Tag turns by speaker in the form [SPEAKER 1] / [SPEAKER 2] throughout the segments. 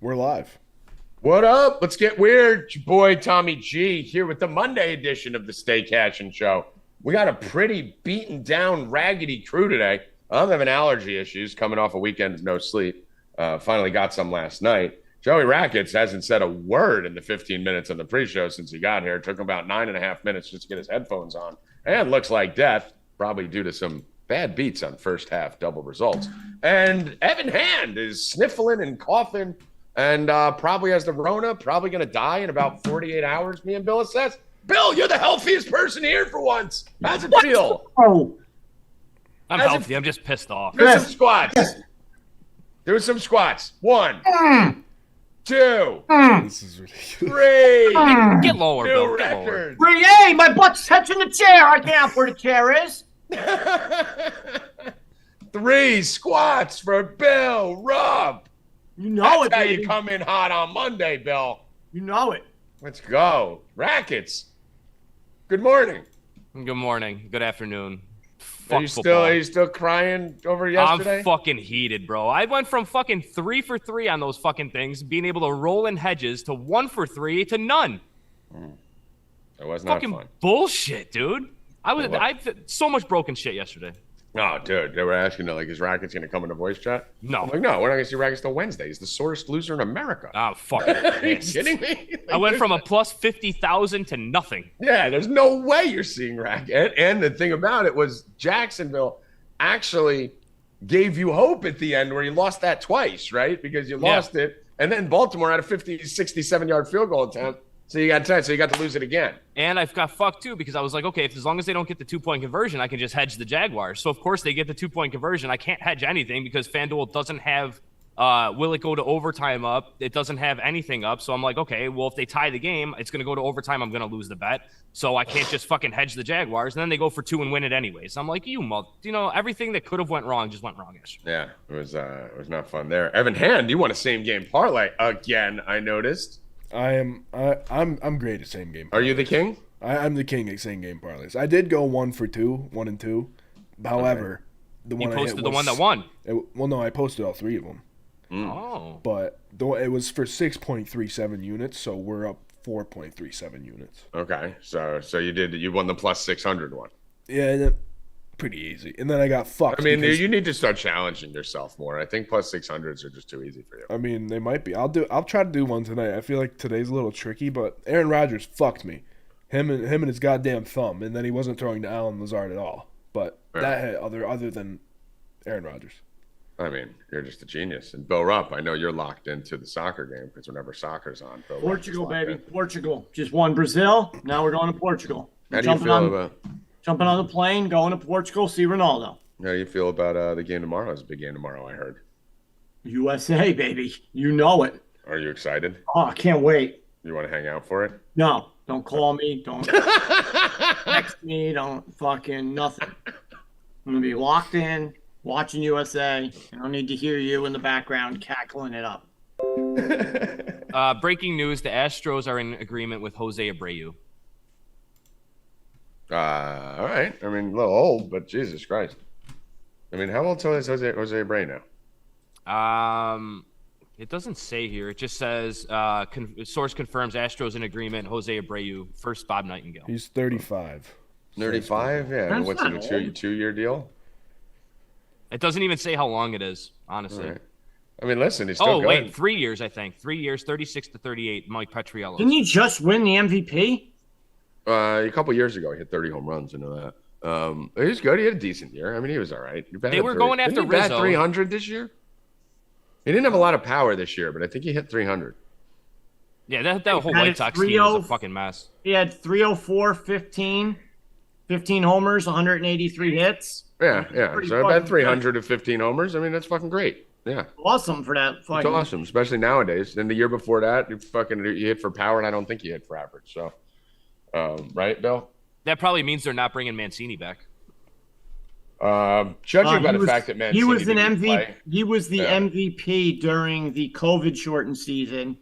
[SPEAKER 1] We're live.
[SPEAKER 2] What up? Let's get weird. It's your boy Tommy G here with the Monday edition of the Stay Cashin show. We got a pretty beaten down, raggedy crew today. I'm having allergy issues coming off a weekend of no sleep. Finally got some last night. Joey Rackets hasn't said a word in the 15 minutes on the pre-show since he got here. It took him about 9.5 minutes just to get his headphones on. And looks like death, probably due to some bad beats on first half double results. And Evan Hand is sniffling and coughing and probably has the Rona, probably going to die in about 48 hours, me and Bill says. Bill, you're the healthiest person here for once. How's it feel?
[SPEAKER 3] Oh,
[SPEAKER 4] I'm healthy. I'm just pissed off.
[SPEAKER 2] Do some squats. Do some squats. 1, 2,
[SPEAKER 1] This is ridiculous.
[SPEAKER 2] 3.
[SPEAKER 4] Get lower,
[SPEAKER 2] New
[SPEAKER 4] Bill. Get lower.
[SPEAKER 2] records.
[SPEAKER 3] hey, my butt's touching the chair. I can't where the chair is.
[SPEAKER 2] 3 squats for Bill Rupp.
[SPEAKER 3] You know
[SPEAKER 2] That's
[SPEAKER 3] it,
[SPEAKER 2] how
[SPEAKER 3] baby.
[SPEAKER 2] you come in hot on Monday, Bill.
[SPEAKER 3] You know it.
[SPEAKER 2] Let's go. Rackets. Good morning.
[SPEAKER 4] Good morning. Good afternoon.
[SPEAKER 2] Are
[SPEAKER 4] Fuck
[SPEAKER 2] you
[SPEAKER 4] football.
[SPEAKER 2] still crying over yesterday?
[SPEAKER 4] I'm fucking heated, bro. I went from fucking 3 for 3 on those fucking things, being able to roll in hedges, to 1 for 3 to none.
[SPEAKER 2] That was not
[SPEAKER 4] Fucking
[SPEAKER 2] fun.
[SPEAKER 4] bullshit, dude. I so much broken shit yesterday.
[SPEAKER 2] Oh, dude, they were asking, like, is Rackets going to come in a voice chat?
[SPEAKER 4] No.
[SPEAKER 2] I'm like, no, we're not going to see Rackets till Wednesday. He's the sorest loser in America.
[SPEAKER 4] I'm fucking
[SPEAKER 2] Are you
[SPEAKER 4] pissed.
[SPEAKER 2] kidding me?
[SPEAKER 4] I went from a plus 50,000 to nothing.
[SPEAKER 2] Yeah, there's no way you're seeing Racket. And the thing about it was Jacksonville actually gave you hope at the end where you lost that twice, right? Because you lost it. And then Baltimore had a 50, 67-yard field goal attempt. So you got 10, so you got to lose it again.
[SPEAKER 4] And I've got fucked too because I was like, okay, as long as they don't get the 2-point conversion, I can just hedge the Jaguars. So of course they get the 2-point conversion. I can't hedge anything because FanDuel doesn't have will it go to overtime up? It doesn't have anything up. So I'm like, okay, well if they tie the game, it's gonna go to overtime. I'm gonna lose the bet. So I can't just fucking hedge the Jaguars. And then they go for 2 and win it anyways. I'm like, everything that could have went wrong just went wrong yesterday.
[SPEAKER 2] Yeah, it was not fun there. Evan Hand, you won a same game parlay again, I noticed.
[SPEAKER 1] I'm great at same game.
[SPEAKER 2] Are you the king?
[SPEAKER 1] I'm the king at same game parlays. I did go 1 for 2, 1 and 2. However, the
[SPEAKER 4] You
[SPEAKER 1] one I hit
[SPEAKER 4] posted the
[SPEAKER 1] was-
[SPEAKER 4] one that won.
[SPEAKER 1] Well, no, I posted all 3 of them,
[SPEAKER 4] Oh.
[SPEAKER 1] but it was for 6.37 units, so we're up 4.37 units.
[SPEAKER 2] Okay, so you won the plus 600 one.
[SPEAKER 1] Yeah, and then, pretty easy. And then I got fucked.
[SPEAKER 2] I mean,
[SPEAKER 1] because-
[SPEAKER 2] you need to start challenging yourself more. I think plus 600s are just too easy for you.
[SPEAKER 1] I mean, they might be. I'll try to do one tonight. I feel like today's a little tricky, but Aaron Rodgers fucked me. Him and his goddamn thumb, and then he wasn't throwing to Allen Lazard at all. But that hit other than Aaron Rodgers.
[SPEAKER 2] I mean, you're just a genius. And Bill Rupp, I know you're locked into the soccer game because whenever soccer's on, Bill Rupp is
[SPEAKER 3] Portugal,
[SPEAKER 2] locked
[SPEAKER 3] baby.
[SPEAKER 2] in.
[SPEAKER 3] Portugal. Just won Brazil. Now we're going to Portugal.
[SPEAKER 2] How do you feel about
[SPEAKER 3] Jumping on the plane, going to Portugal, see Ronaldo.
[SPEAKER 2] the game tomorrow? It's a big game tomorrow, I heard.
[SPEAKER 3] USA, baby. You know it.
[SPEAKER 2] Are you excited?
[SPEAKER 3] Oh, I can't wait.
[SPEAKER 2] You want to hang out for it?
[SPEAKER 3] No, don't call me. Don't text me. Don't fucking nothing. I'm going to be locked in, watching USA. I don't need to hear you in the background cackling it up.
[SPEAKER 4] Breaking news: the Astros are in agreement with Jose Abreu.
[SPEAKER 2] All right. I mean, a little old, but Jesus Christ. I mean, how old is Jose Abreu now?
[SPEAKER 4] It doesn't say here. It just says source confirms Astros in agreement. Jose Abreu, first Bob Nightingale.
[SPEAKER 1] He's 35.
[SPEAKER 2] 35? Yeah. And
[SPEAKER 3] That's
[SPEAKER 2] what's it,
[SPEAKER 3] not
[SPEAKER 2] a
[SPEAKER 3] old.
[SPEAKER 2] two-year deal?
[SPEAKER 4] It doesn't even say how long it is, honestly.
[SPEAKER 2] All right. I mean, listen, he's still
[SPEAKER 4] Oh,
[SPEAKER 2] good.
[SPEAKER 4] wait, 3 years, I think. 3 years, 36 to 38, Mike Petriello.
[SPEAKER 3] Didn't you just win the MVP?
[SPEAKER 2] A couple years ago, he hit 30 home runs. You know that. He was good. He had a decent year. I mean, he was all right.
[SPEAKER 4] They were going after
[SPEAKER 2] Didn't he bat
[SPEAKER 4] Rizzo.
[SPEAKER 2] 300 this year? He didn't have a lot of power this year, but I think he hit 300.
[SPEAKER 4] Yeah, that whole
[SPEAKER 3] Had
[SPEAKER 4] White
[SPEAKER 3] it
[SPEAKER 4] Sox team was a
[SPEAKER 3] 3-0.
[SPEAKER 4] fucking mess.
[SPEAKER 3] He had 304, 15 homers, 183 hits.
[SPEAKER 2] Yeah.
[SPEAKER 3] Pretty
[SPEAKER 2] So about
[SPEAKER 3] fucking
[SPEAKER 2] 300 to 15 homers. I mean, that's fucking great. Yeah.
[SPEAKER 3] Awesome for that
[SPEAKER 2] It's
[SPEAKER 3] fucking.
[SPEAKER 2] awesome, especially nowadays. Then the year before that, you hit for power, and I don't think you hit for average. So, right, Bill?
[SPEAKER 4] That probably means they're not bringing Mancini back.
[SPEAKER 2] Judging by the fact that Mancini
[SPEAKER 3] he was an
[SPEAKER 2] didn't
[SPEAKER 3] MVP.
[SPEAKER 2] play,
[SPEAKER 3] He was the
[SPEAKER 2] Yeah.
[SPEAKER 3] MVP during the COVID shortened season,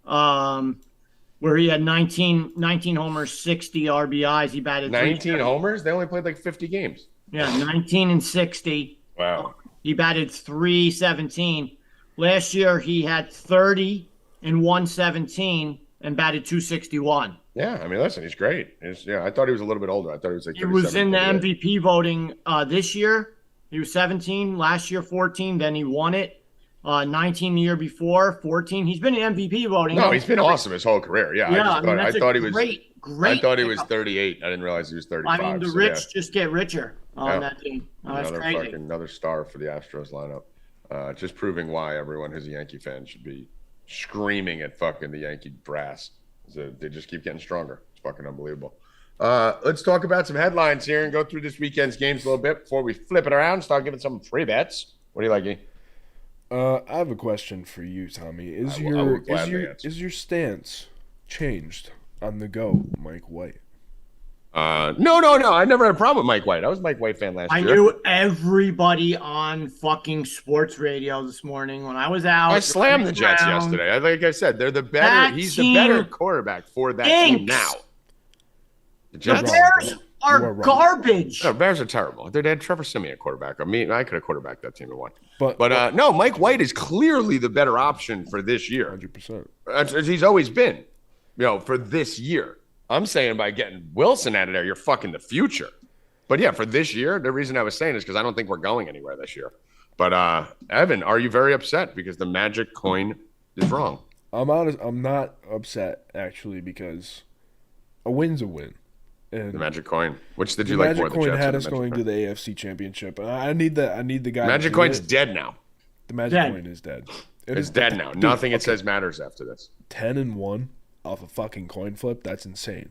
[SPEAKER 3] where he had 19 homers, 60 RBIs. He batted
[SPEAKER 2] 19 homers. They only played like 50 games.
[SPEAKER 3] Yeah, 19 and 60.
[SPEAKER 2] Wow.
[SPEAKER 3] He batted 317. Last year he had 30 and 117 and batted 261.
[SPEAKER 2] Yeah, I mean, listen, he's great. I thought he was a little bit older. I thought he was like
[SPEAKER 3] He was in the
[SPEAKER 2] 38.
[SPEAKER 3] MVP voting this year. He was 17, last year 14, then he won it. 19 the year before, 14. He's been in MVP voting.
[SPEAKER 2] No, he's been awesome his whole career. Yeah, I thought he was
[SPEAKER 3] great.
[SPEAKER 2] I thought he was 38. I didn't realize he was 35.
[SPEAKER 3] I mean, the rich just get richer on that team. That's crazy.
[SPEAKER 2] Another star for the Astros lineup. Just proving why everyone who's a Yankee fan should be screaming at fucking the Yankee brass. So they just keep getting stronger. It's fucking unbelievable. Let's talk about some headlines here and go through this weekend's games a little bit before we flip it around and start giving some free bets. What do you like, E?
[SPEAKER 1] I have a question for you, Tommy. Is your stance changed on the go, Mike White?
[SPEAKER 2] No. I never had a problem with Mike White. I was a Mike White fan last year.
[SPEAKER 3] I knew everybody on fucking sports radio this morning when I was out.
[SPEAKER 2] I slammed the Jets yesterday. Like I said, they're the better. He's the better quarterback for that team now. The Jets
[SPEAKER 3] are garbage.
[SPEAKER 2] No, Bears are terrible. They had Trevor Siemian at quarterback. I mean, I could have quarterbacked that team and won. But no, Mike White is clearly the better option for this year.
[SPEAKER 1] 100%.
[SPEAKER 2] As he's always been, for this year. I'm saying by getting Wilson out of there, you're fucking the future. But yeah, for this year, the reason I was saying is because I don't think we're going anywhere this year. But Evan, are you very upset because the magic coin is wrong?
[SPEAKER 1] I'm not upset actually because a win's a win. And
[SPEAKER 2] the magic coin. Which did you like more?
[SPEAKER 1] The magic coin had us going to the AFC Championship. I need the guy.
[SPEAKER 2] Magic coin's dead now.
[SPEAKER 1] The magic coin is dead.
[SPEAKER 2] It's dead now. Nothing it says matters after this.
[SPEAKER 1] 10-1 off a fucking coin flip. That's insane.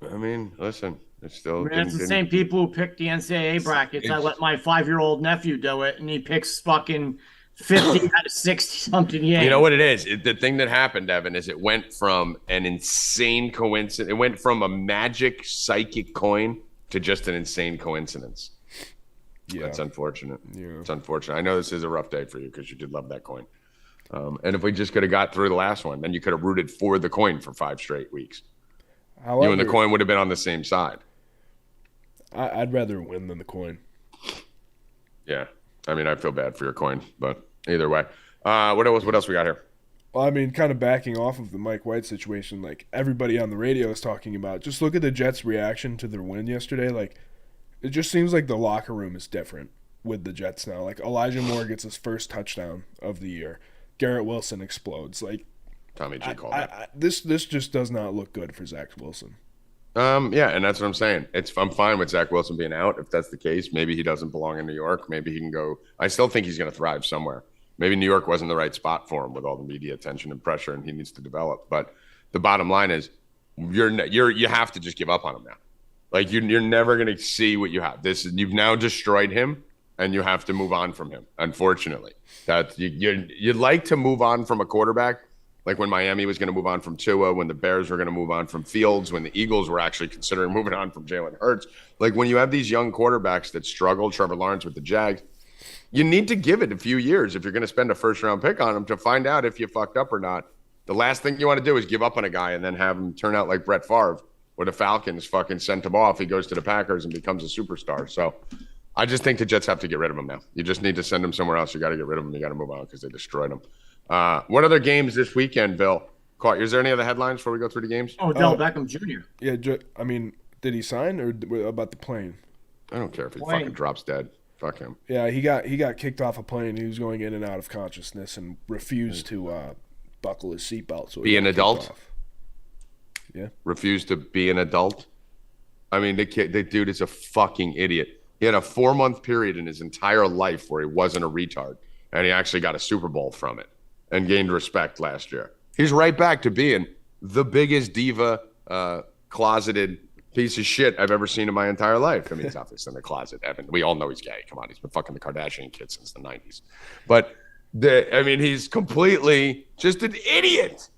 [SPEAKER 2] I mean, listen, it's still.
[SPEAKER 3] It's the same people who picked the NCAA brackets. I let my 5-year-old nephew do it, and he picks fucking 50 out of 60 something. Yeah.
[SPEAKER 2] You know what it is? The thing that happened, Evan, is it went from an insane coincidence. It went from a magic psychic coin to just an insane coincidence. Yeah, that's unfortunate. Yeah, it's unfortunate. I know this is a rough day for you because you did love that coin. And if we just could have got through the last one, then you could have rooted for the coin for 5 straight weeks. However, you and the coin would have been on the same side.
[SPEAKER 1] I'd rather win than the coin.
[SPEAKER 2] Yeah. I mean, I feel bad for your coin, but either way. What else we got here?
[SPEAKER 1] Well, I mean, kind of backing off of the Mike White situation, like everybody on the radio is talking about, just look at the Jets' reaction to their win yesterday. Like, it just seems like the locker room is different with the Jets now. Like, Elijah Moore gets his first touchdown of the year. Garrett Wilson explodes. Like,
[SPEAKER 2] Tommy G called it.
[SPEAKER 1] This just does not look good for Zach Wilson.
[SPEAKER 2] Yeah, and that's what I'm saying. I'm fine with Zach Wilson being out. If that's the case, maybe he doesn't belong in New York. Maybe he can go. I still think he's going to thrive somewhere. Maybe New York wasn't the right spot for him with all the media attention and pressure, and he needs to develop. But the bottom line is, you have to just give up on him now. Like you're never going to see what you have. You've now destroyed him, and you have to move on from him. Unfortunately, that you'd like to move on from a quarterback. Like when Miami was going to move on from Tua, when the Bears were going to move on from Fields, when the Eagles were actually considering moving on from Jalen Hurts. Like when you have these young quarterbacks that struggle, Trevor Lawrence with the Jags, you need to give it a few years if you're going to spend a first-round pick on him to find out if you fucked up or not. The last thing you want to do is give up on a guy and then have him turn out like Brett Favre, where the Falcons fucking sent him off. He goes to the Packers and becomes a superstar. So I just think the Jets have to get rid of him now. You just need to send him somewhere else. You got to get rid of him. You got to move on because they destroyed him. What other games this weekend, Bill? Is there any other headlines before we go through the games?
[SPEAKER 3] Odell Beckham Jr.
[SPEAKER 1] Yeah, I mean, did he sign or about the plane?
[SPEAKER 2] I don't care if he fucking drops dead. Fuck him.
[SPEAKER 1] Yeah, he got kicked off a plane. He was going in and out of consciousness and refused to buckle his seatbelt. So
[SPEAKER 2] be an adult?
[SPEAKER 1] Yeah.
[SPEAKER 2] Refused to be an adult? I mean, the dude is a fucking idiot. He had a 4-month period in his entire life where he wasn't a retard, and he actually got a Super Bowl from it and gained respect last year. He's right back to being the biggest diva, closeted piece of shit I've ever seen in my entire life. I mean, he's obviously in the closet, Evan. We all know he's gay. Come on, he's been fucking the Kardashian kid since the 90s. But, he's completely just an idiot.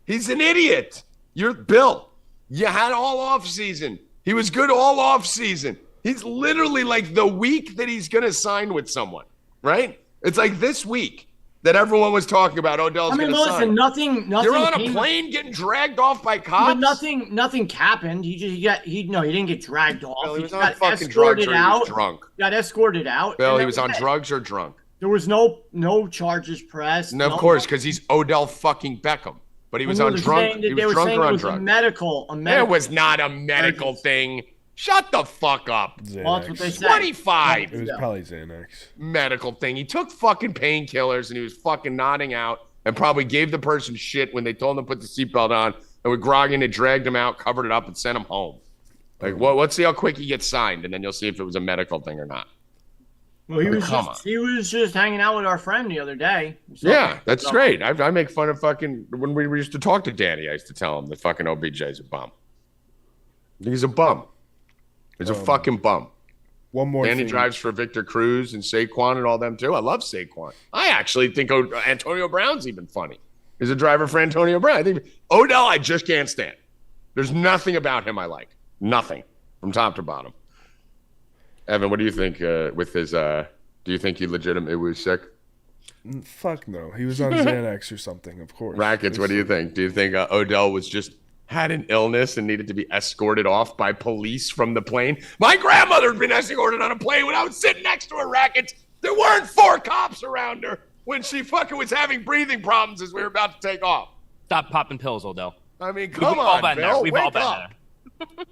[SPEAKER 2] He's an idiot. You're Bill. You had all off season. He was good all off season. He's literally like the week that he's going to sign with someone, right? It's like this week that everyone was talking about Odell's going to sign.
[SPEAKER 3] Listen, nothing.
[SPEAKER 2] You're on a plane getting dragged off by cops.
[SPEAKER 3] But nothing happened. He didn't get dragged off.
[SPEAKER 2] Bill, he was on fucking drugs or he was drunk.
[SPEAKER 3] Got escorted out.
[SPEAKER 2] Bill, he was on drugs or drunk.
[SPEAKER 3] There was no charges pressed.
[SPEAKER 2] No, of course, because he's Odell fucking Beckham. But he was on drunk. He was drunk or on drugs. It was not a medical thing. Shut the fuck up.
[SPEAKER 3] Well, that's what they said.
[SPEAKER 2] 25.
[SPEAKER 1] It was probably Xanax.
[SPEAKER 2] Medical thing. He took fucking painkillers and he was fucking nodding out and probably gave the person shit when they told him to put the seatbelt on and were grogging and dragged him out, covered it up, and sent him home. Like, well, let's see how quick he gets signed, and then you'll see if it was a medical thing or not.
[SPEAKER 3] Well, he was just hanging out with our friend the other day.
[SPEAKER 2] Yeah, that's great. I make fun of fucking when we used to talk to Danny. I used to tell him that fucking OBJ is a bum. He's a bum. He's a fucking bum.
[SPEAKER 1] One more
[SPEAKER 2] Danny
[SPEAKER 1] thing.
[SPEAKER 2] drives for Victor Cruz and Saquon and all them too. I love Saquon. I actually think Antonio Brown's even funny. He's a driver for Antonio Brown. I think Odell, I just can't stand. There's nothing about him I like. Nothing from top to bottom. Evan, what do you think with his do you think he legitimately was sick?
[SPEAKER 1] Fuck no. He was on Xanax or something, of course.
[SPEAKER 2] Rackets, what do you think? Do you think Odell was just had an illness and needed to be escorted off by police from the plane? My grandmother had been escorted on a plane when I was sitting next to her, Rackets. There weren't 4 cops around her when she fucking was having breathing problems as we were about to take off.
[SPEAKER 4] Stop popping pills, Odell.
[SPEAKER 2] I mean, come on, Bill.
[SPEAKER 4] We've all been there.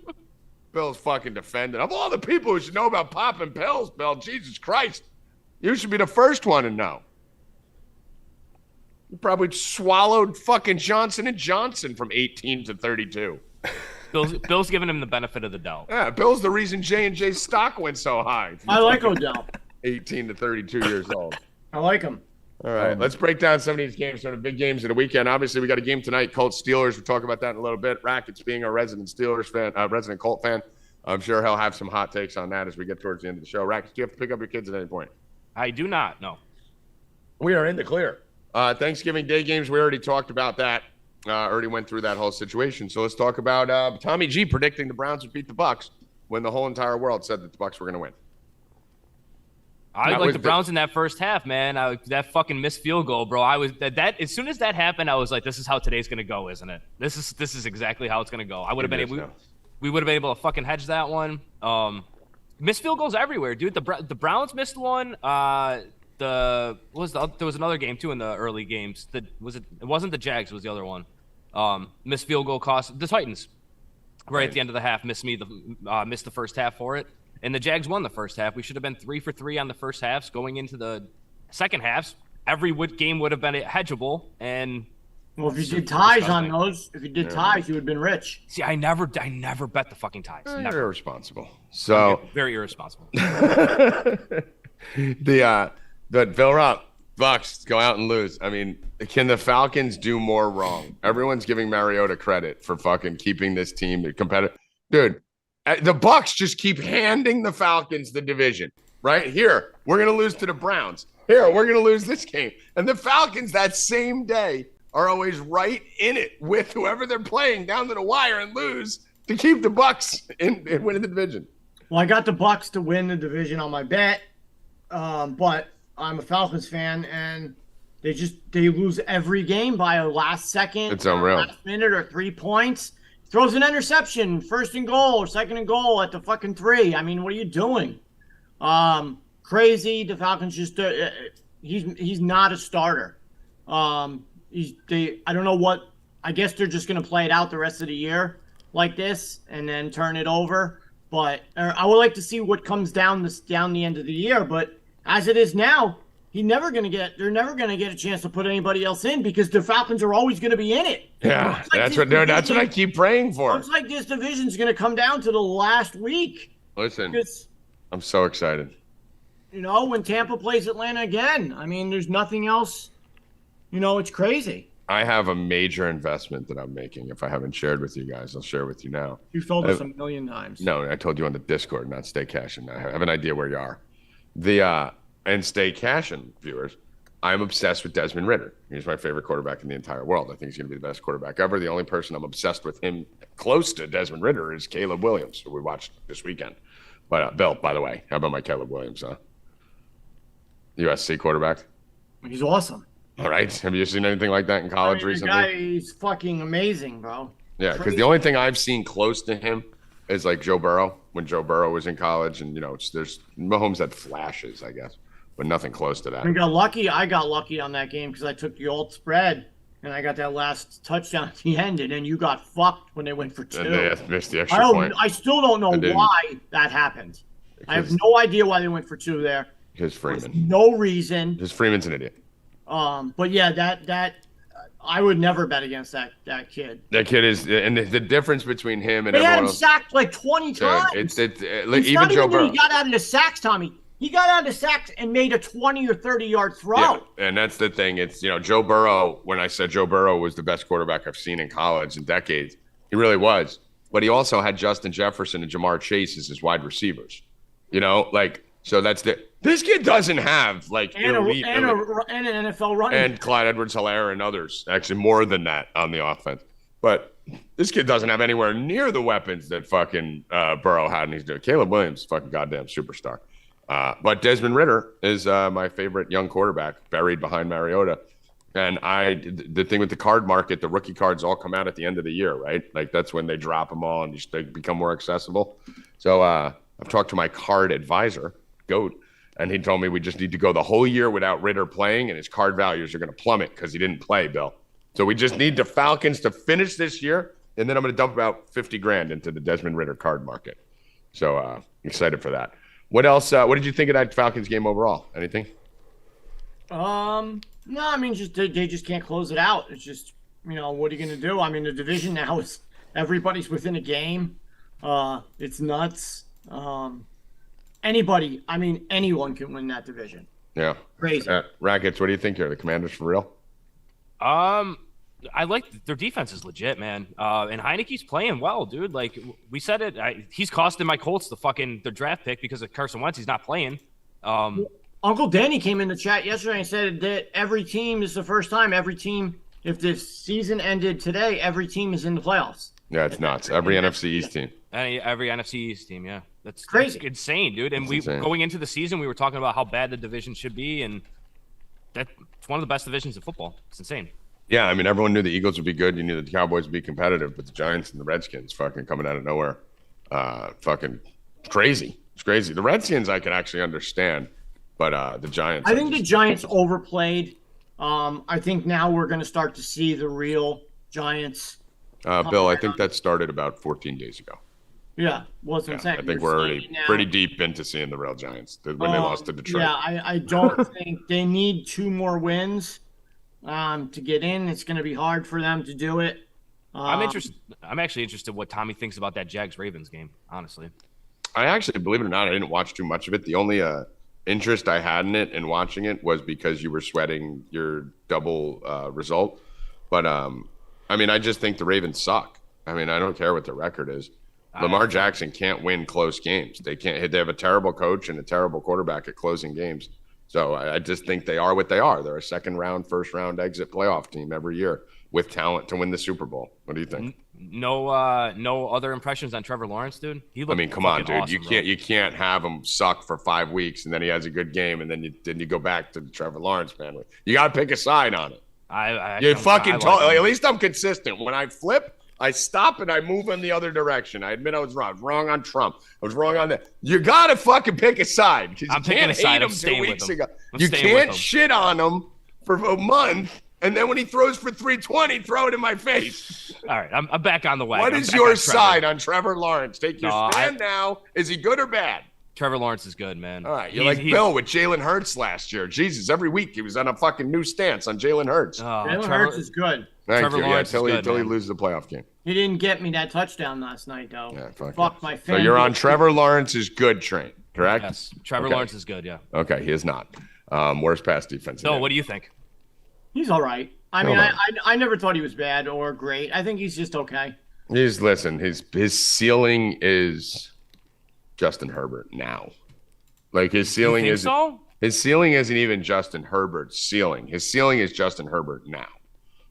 [SPEAKER 2] Bill's fucking defending. Of all the people who should know about popping pills, Bill, Jesus Christ, you should be the first one to know. You probably swallowed fucking Johnson & Johnson from 18 to 32.
[SPEAKER 4] Bill's giving him the benefit of the doubt.
[SPEAKER 2] Yeah, Bill's the reason J&J's stock went so high.
[SPEAKER 3] I like Odell.
[SPEAKER 2] 18 to 32 years old.
[SPEAKER 3] I like him.
[SPEAKER 2] All right, let's break down some of these games, some of the big games of the weekend. Obviously, we got a game tonight, Colts Steelers. We'll talk about that in a little bit. Rackets being a resident Steelers fan, resident Colt fan. I'm sure he'll have some hot takes on that as we get towards the end of the show. Rackets, do you have to pick up your kids at any point?
[SPEAKER 4] I do not, no.
[SPEAKER 2] We are in the clear. Thanksgiving Day games, we already talked about that. Already went through that whole situation. So let's talk about Tommy G predicting the Browns would beat the Bucs when the whole entire world said that the Bucs were going to win.
[SPEAKER 4] I like the Browns in that first half, man. That fucking missed field goal, bro. I was that as soon as that happened, I was like, "This is how today's gonna go, isn't it? This is exactly how it's gonna go." I would have been able, we would have been able to fucking hedge that one. Missed field goals everywhere, dude. The Browns missed one. There was another game too in the early games. It wasn't the Jags. It was the other one. Missed field goal cost the Titans. Right at the end of the half, missed the first half for it. And the Jags won the first half. We should have been 3 for 3 on the first halves. Going into the second halves, every game would have been hedgeable. And
[SPEAKER 3] well, if you did ties on those, you would have been rich.
[SPEAKER 4] See, I never bet the fucking ties. Never.
[SPEAKER 2] Irresponsible. So
[SPEAKER 4] very irresponsible.
[SPEAKER 2] The Bill Rupp, Bucs go out and lose. I mean, can the Falcons do more wrong? Everyone's giving Mariota credit for fucking keeping this team competitive, dude. The Bucs just keep handing the Falcons the division. Right here, we're gonna lose to the Browns. Here, we're gonna lose this game, and the Falcons that same day are always right in it with whoever they're playing down to the wire and lose to keep the Bucs in winning the division.
[SPEAKER 3] Well, I got the Bucs to win the division on my bet, but I'm a Falcons fan, and they lose every game by a last second,
[SPEAKER 2] it's unreal,
[SPEAKER 3] last minute, or 3 points. Throws an interception, 1st and goal or 2nd and goal at the fucking 3. I mean, what are you doing? Crazy. The Falcons just he's not a starter. I don't know what. I guess they're just gonna play it out the rest of the year like this and then turn it over. But I would like to see what comes down the end of the year. But as it is now, they're never gonna get a chance to put anybody else in because the Falcons are always gonna be in it.
[SPEAKER 2] Yeah, that's what I keep praying for.
[SPEAKER 3] Looks like this division's gonna come down to the last week.
[SPEAKER 2] Listen, I'm so excited.
[SPEAKER 3] When Tampa plays Atlanta again, I mean, there's nothing else. It's crazy.
[SPEAKER 2] I have a major investment that I'm making. If I haven't shared with you guys, I'll share with you now.
[SPEAKER 3] You've told us a million times.
[SPEAKER 2] No, I told you on the Discord, not Stay Cashin. I have an idea where you are. And Stay Cashin viewers, I'm obsessed with Desmond Ridder. He's my favorite quarterback in the entire world. I think he's going to be the best quarterback ever. The only person I'm obsessed with him close to Desmond Ridder is Caleb Williams, who we watched this weekend. But Bill, by the way, how about my Caleb Williams, huh? USC quarterback.
[SPEAKER 3] He's awesome.
[SPEAKER 2] All right. Have you seen anything like that in college recently?
[SPEAKER 3] He's fucking amazing, bro.
[SPEAKER 2] Yeah, because the only thing I've seen close to him is like Joe Burrow, when Joe Burrow was in college. And, there's Mahomes had flashes, I guess. but nothing close to that.
[SPEAKER 3] We got lucky. I got lucky on that game because I took the alt spread and I got that last touchdown at the end, and then you got fucked when they went for 2.
[SPEAKER 2] And they missed the extra point.
[SPEAKER 3] I still don't know why that happened. I have no idea why they went for 2 there.
[SPEAKER 2] Because Freeman.
[SPEAKER 3] No reason.
[SPEAKER 2] Because Freeman's an idiot.
[SPEAKER 3] But yeah, that I would never bet against that kid.
[SPEAKER 2] That kid is, and the difference between him and
[SPEAKER 3] they
[SPEAKER 2] everyone
[SPEAKER 3] had him
[SPEAKER 2] else.
[SPEAKER 3] sack like 20 times.
[SPEAKER 2] It's
[SPEAKER 3] even
[SPEAKER 2] Joe Burrow.
[SPEAKER 3] He got out of the sacks, Tommy. He got out of the sacks and made a 20 or 30-yard throw.
[SPEAKER 2] Yeah, and that's the thing. It's, Joe Burrow, when I said Joe Burrow was the best quarterback I've seen in college in decades, he really was. But he also had Justin Jefferson and Jamar Chase as his wide receivers. So that's this kid doesn't have like
[SPEAKER 3] and an NFL running
[SPEAKER 2] and Clyde Edwards-Helaire and others, actually more than that on the offense. But this kid doesn't have anywhere near the weapons that fucking Burrow had, and he's doing. Caleb Williams, fucking goddamn superstar. But Desmond Ridder is my favorite young quarterback, buried behind Mariota. And the thing with the card market, the rookie cards all come out at the end of the year, right? Like that's when they drop them all and they become more accessible. So I've talked to my card advisor, Goat, and he told me we just need to go the whole year without Ridder playing, and his card values are going to plummet because he didn't play, Bill. So we just need the Falcons to finish this year, and then I'm going to dump about $50,000 into the Desmond Ridder card market. So excited for that. What else? What did you think of that Falcons game overall? Anything?
[SPEAKER 3] No, I mean, they just can't close it out. It's just, what are you going to do? I mean, the division now is everybody's within a game. It's nuts. Anyone can win that division.
[SPEAKER 2] Yeah.
[SPEAKER 3] Crazy.
[SPEAKER 2] Rackets, what do you think here? The Commanders for real?
[SPEAKER 4] I like their defense is legit, man. And Heineke's playing well, dude. Like we said it, he's costing my Colts their draft pick because of Carson Wentz. He's not playing.
[SPEAKER 3] Uncle Danny came in the chat yesterday and said that every team is the first time. Every team, if the season ended today, every team is in the playoffs.
[SPEAKER 2] Yeah, it's nuts. Every NFC East team.
[SPEAKER 4] Every NFC East team, yeah. That's
[SPEAKER 3] crazy.
[SPEAKER 4] That's insane, dude. And going into the season, we were talking about how bad the division should be, and that's one of the best divisions in football. It's insane.
[SPEAKER 2] Yeah, I mean, everyone knew the Eagles would be good. You knew the Cowboys would be competitive, but the Giants and the Redskins fucking coming out of nowhere. Fucking crazy. It's crazy. The Redskins I can actually understand, but the Giants.
[SPEAKER 3] I think the Giants overplayed. I think now we're going to start to see the real Giants.
[SPEAKER 2] Bill, I think that started about 14 days ago.
[SPEAKER 3] Yeah, wasn't
[SPEAKER 2] I think we're already pretty deep into seeing the real Giants when they lost to Detroit.
[SPEAKER 3] Yeah, I don't think they need 2 more wins to get in. It's going to be hard for them to do it.
[SPEAKER 4] I'm actually interested what Tommy thinks about that Jags-Ravens game, honestly.
[SPEAKER 2] I actually, believe it or not, I didn't watch too much of it. The only interest I had in it and watching it was because you were sweating your double result. But, I mean, I just think the Ravens suck. I mean, I don't care what the record is. Lamar Jackson can't win close games. They can't. They have a terrible coach and a terrible quarterback at closing games. So I just think they are what they are. They're a second-round, first-round exit playoff team every year with talent to win the Super Bowl. What do you think?
[SPEAKER 4] No other impressions on Trevor Lawrence, dude.
[SPEAKER 2] Come on, dude.
[SPEAKER 4] Awesome,
[SPEAKER 2] you can't have him suck for 5 weeks and then he has a good game and then you go back to the Trevor Lawrence family. You got to pick a side on it.
[SPEAKER 4] At
[SPEAKER 2] least I'm consistent. When I flip, I stop and I move in the other direction. I admit I was wrong. I was wrong on Trump. I was wrong on that. You got to fucking pick a side because you can't hate him 2 weeks ago. You can't shit on him for a month. And then when he throws for 320, throw it in my face.
[SPEAKER 4] All right, I'm back on the wagon.
[SPEAKER 2] What is your side on Trevor Lawrence? Take your stand now. Is he good or bad?
[SPEAKER 4] Trevor Lawrence is good, man.
[SPEAKER 2] All right, you're like Bill with Jalen Hurts last year. Jesus, every week he was on a fucking new stance on Jalen Hurts.
[SPEAKER 3] Jalen Hurts is good.
[SPEAKER 2] Thank you. Yeah, until he loses the playoff game.
[SPEAKER 3] He didn't get me that touchdown last night, though.
[SPEAKER 2] Yeah,
[SPEAKER 3] fuck my
[SPEAKER 2] So
[SPEAKER 3] family.
[SPEAKER 2] you're on Trevor Lawrence's good train, correct?
[SPEAKER 4] Yes, Trevor Lawrence is good, yeah.
[SPEAKER 2] Okay, he is not. Worst pass defense.
[SPEAKER 4] So what do you think?
[SPEAKER 3] He's all right. I mean, I never thought he was bad or great. I think he's just okay.
[SPEAKER 2] His ceiling is Justin Herbert now. Like his ceiling his ceiling isn't even Justin Herbert's ceiling. His ceiling is Justin Herbert now.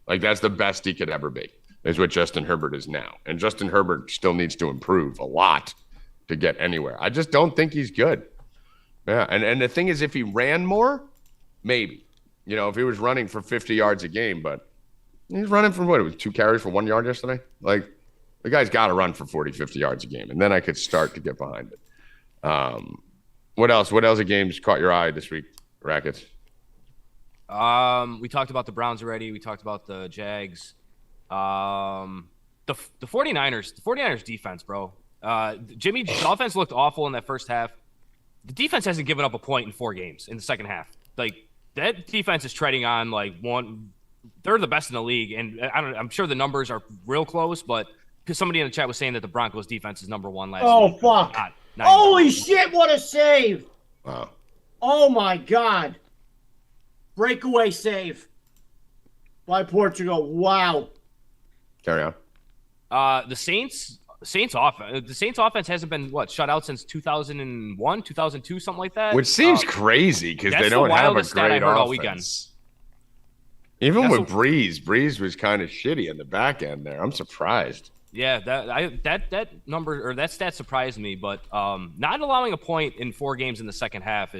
[SPEAKER 2] Like that's the best he could ever be. Is what Justin Herbert is now. And Justin Herbert still needs to improve a lot to get anywhere. I just don't think he's good. Yeah, and the thing is if he ran more, maybe. If he was running for 50 yards a game, but he's running for what? It was 2 carries for 1 yard yesterday? Like, the guy's got to run for 40, 50 yards a game, and then I could start to get behind it. What else? What else of games caught your eye this week? Rackets.
[SPEAKER 4] We talked about the Browns already. We talked about the Jags. The 49ers. The 49ers defense, bro. The offense looked awful in that first half. The defense hasn't given up a point in 4 games in the second half. Like, that defense is treading on they're the best in the league, and I'm sure the numbers are real close, but because somebody in the chat was saying that the Broncos defense is number 1 last week.
[SPEAKER 3] Oh, fuck. Holy shit, what a save.
[SPEAKER 2] Wow.
[SPEAKER 3] Oh, my God. Breakaway save by Portugal. Wow.
[SPEAKER 2] Carry on.
[SPEAKER 4] The Saints offense hasn't been shut out since 2001, 2002, something like that.
[SPEAKER 2] Which seems crazy because they don't have a great
[SPEAKER 4] all
[SPEAKER 2] offense.
[SPEAKER 4] Weekend.
[SPEAKER 2] Even with Breeze was kind of shitty in the back end there. I'm surprised.
[SPEAKER 4] Yeah, that number or that stat surprised me, but not allowing a point in 4 games in the second half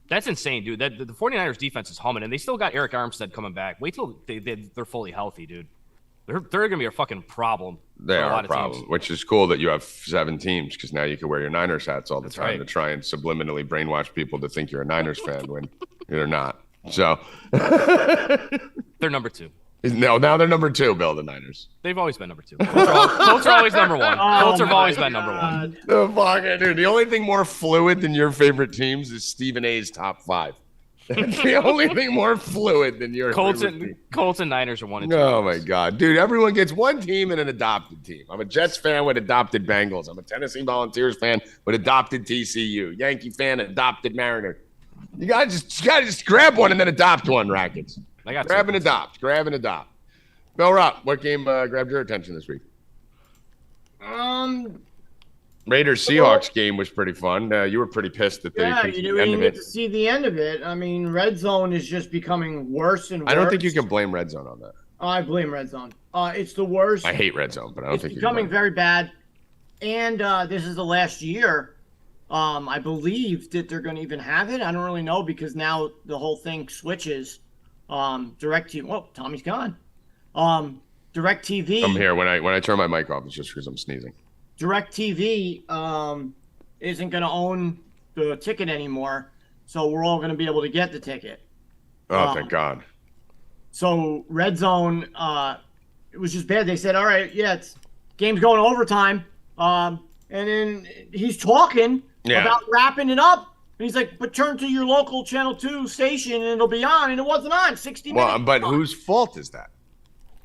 [SPEAKER 4] that's insane, dude. The 49ers defense is humming, and they still got Eric Armstead coming back. Wait till they're fully healthy, dude. They're going to be a fucking problem.
[SPEAKER 2] They are a problem, which is cool that you have 7 teams because now you can wear your Niners hats all the time to try and subliminally brainwash people to think you're a Niners fan when you're not. So
[SPEAKER 4] they're number 2.
[SPEAKER 2] No, now they're number 2, Bill, the Niners.
[SPEAKER 4] They've always been number 2. Colts are always number 1. Colts have always been number 1.
[SPEAKER 2] The fucking dude. The only thing more fluid than your favorite teams is Stephen A's top 5. That's the only thing more fluid than your
[SPEAKER 4] Colts and Niners are 1 and 2.
[SPEAKER 2] Oh my God, dude! Everyone gets one team and an adopted team. I'm a Jets fan with adopted Bengals. I'm a Tennessee Volunteers fan with adopted TCU. Yankee fan, adopted Mariner. You gotta just grab one and then adopt one. Rackets.
[SPEAKER 4] I got
[SPEAKER 2] grab and adopt. Grab and adopt. Bill Rupp, what game grabbed your attention this week? Raiders Seahawks game was pretty fun. You were pretty pissed that they
[SPEAKER 3] didn't get to see the end of it. I mean, Red Zone is just becoming worse and worse.
[SPEAKER 2] I don't think you can blame Red Zone on that.
[SPEAKER 3] I blame Red Zone. It's the worst.
[SPEAKER 2] I hate Red Zone, but I don't think
[SPEAKER 3] it's becoming very bad. And this is the last year. I believe that they're going to even have it. I don't really know because now the whole thing switches. DirecTV. Well, Tommy's gone. DirecTV.
[SPEAKER 2] I'm here. When I turn my mic off, it's just because I'm sneezing.
[SPEAKER 3] DirecTV isn't going to own the ticket anymore, so we're all going to be able to get the ticket.
[SPEAKER 2] Oh, thank God.
[SPEAKER 3] So Red Zone, it was just bad. They said, all right, it's game's going overtime. And then he's talking about wrapping it up. And he's like, but turn to your local Channel 2 station and it'll be on. And it wasn't on 60 minutes.
[SPEAKER 2] Well, but whose fault is that?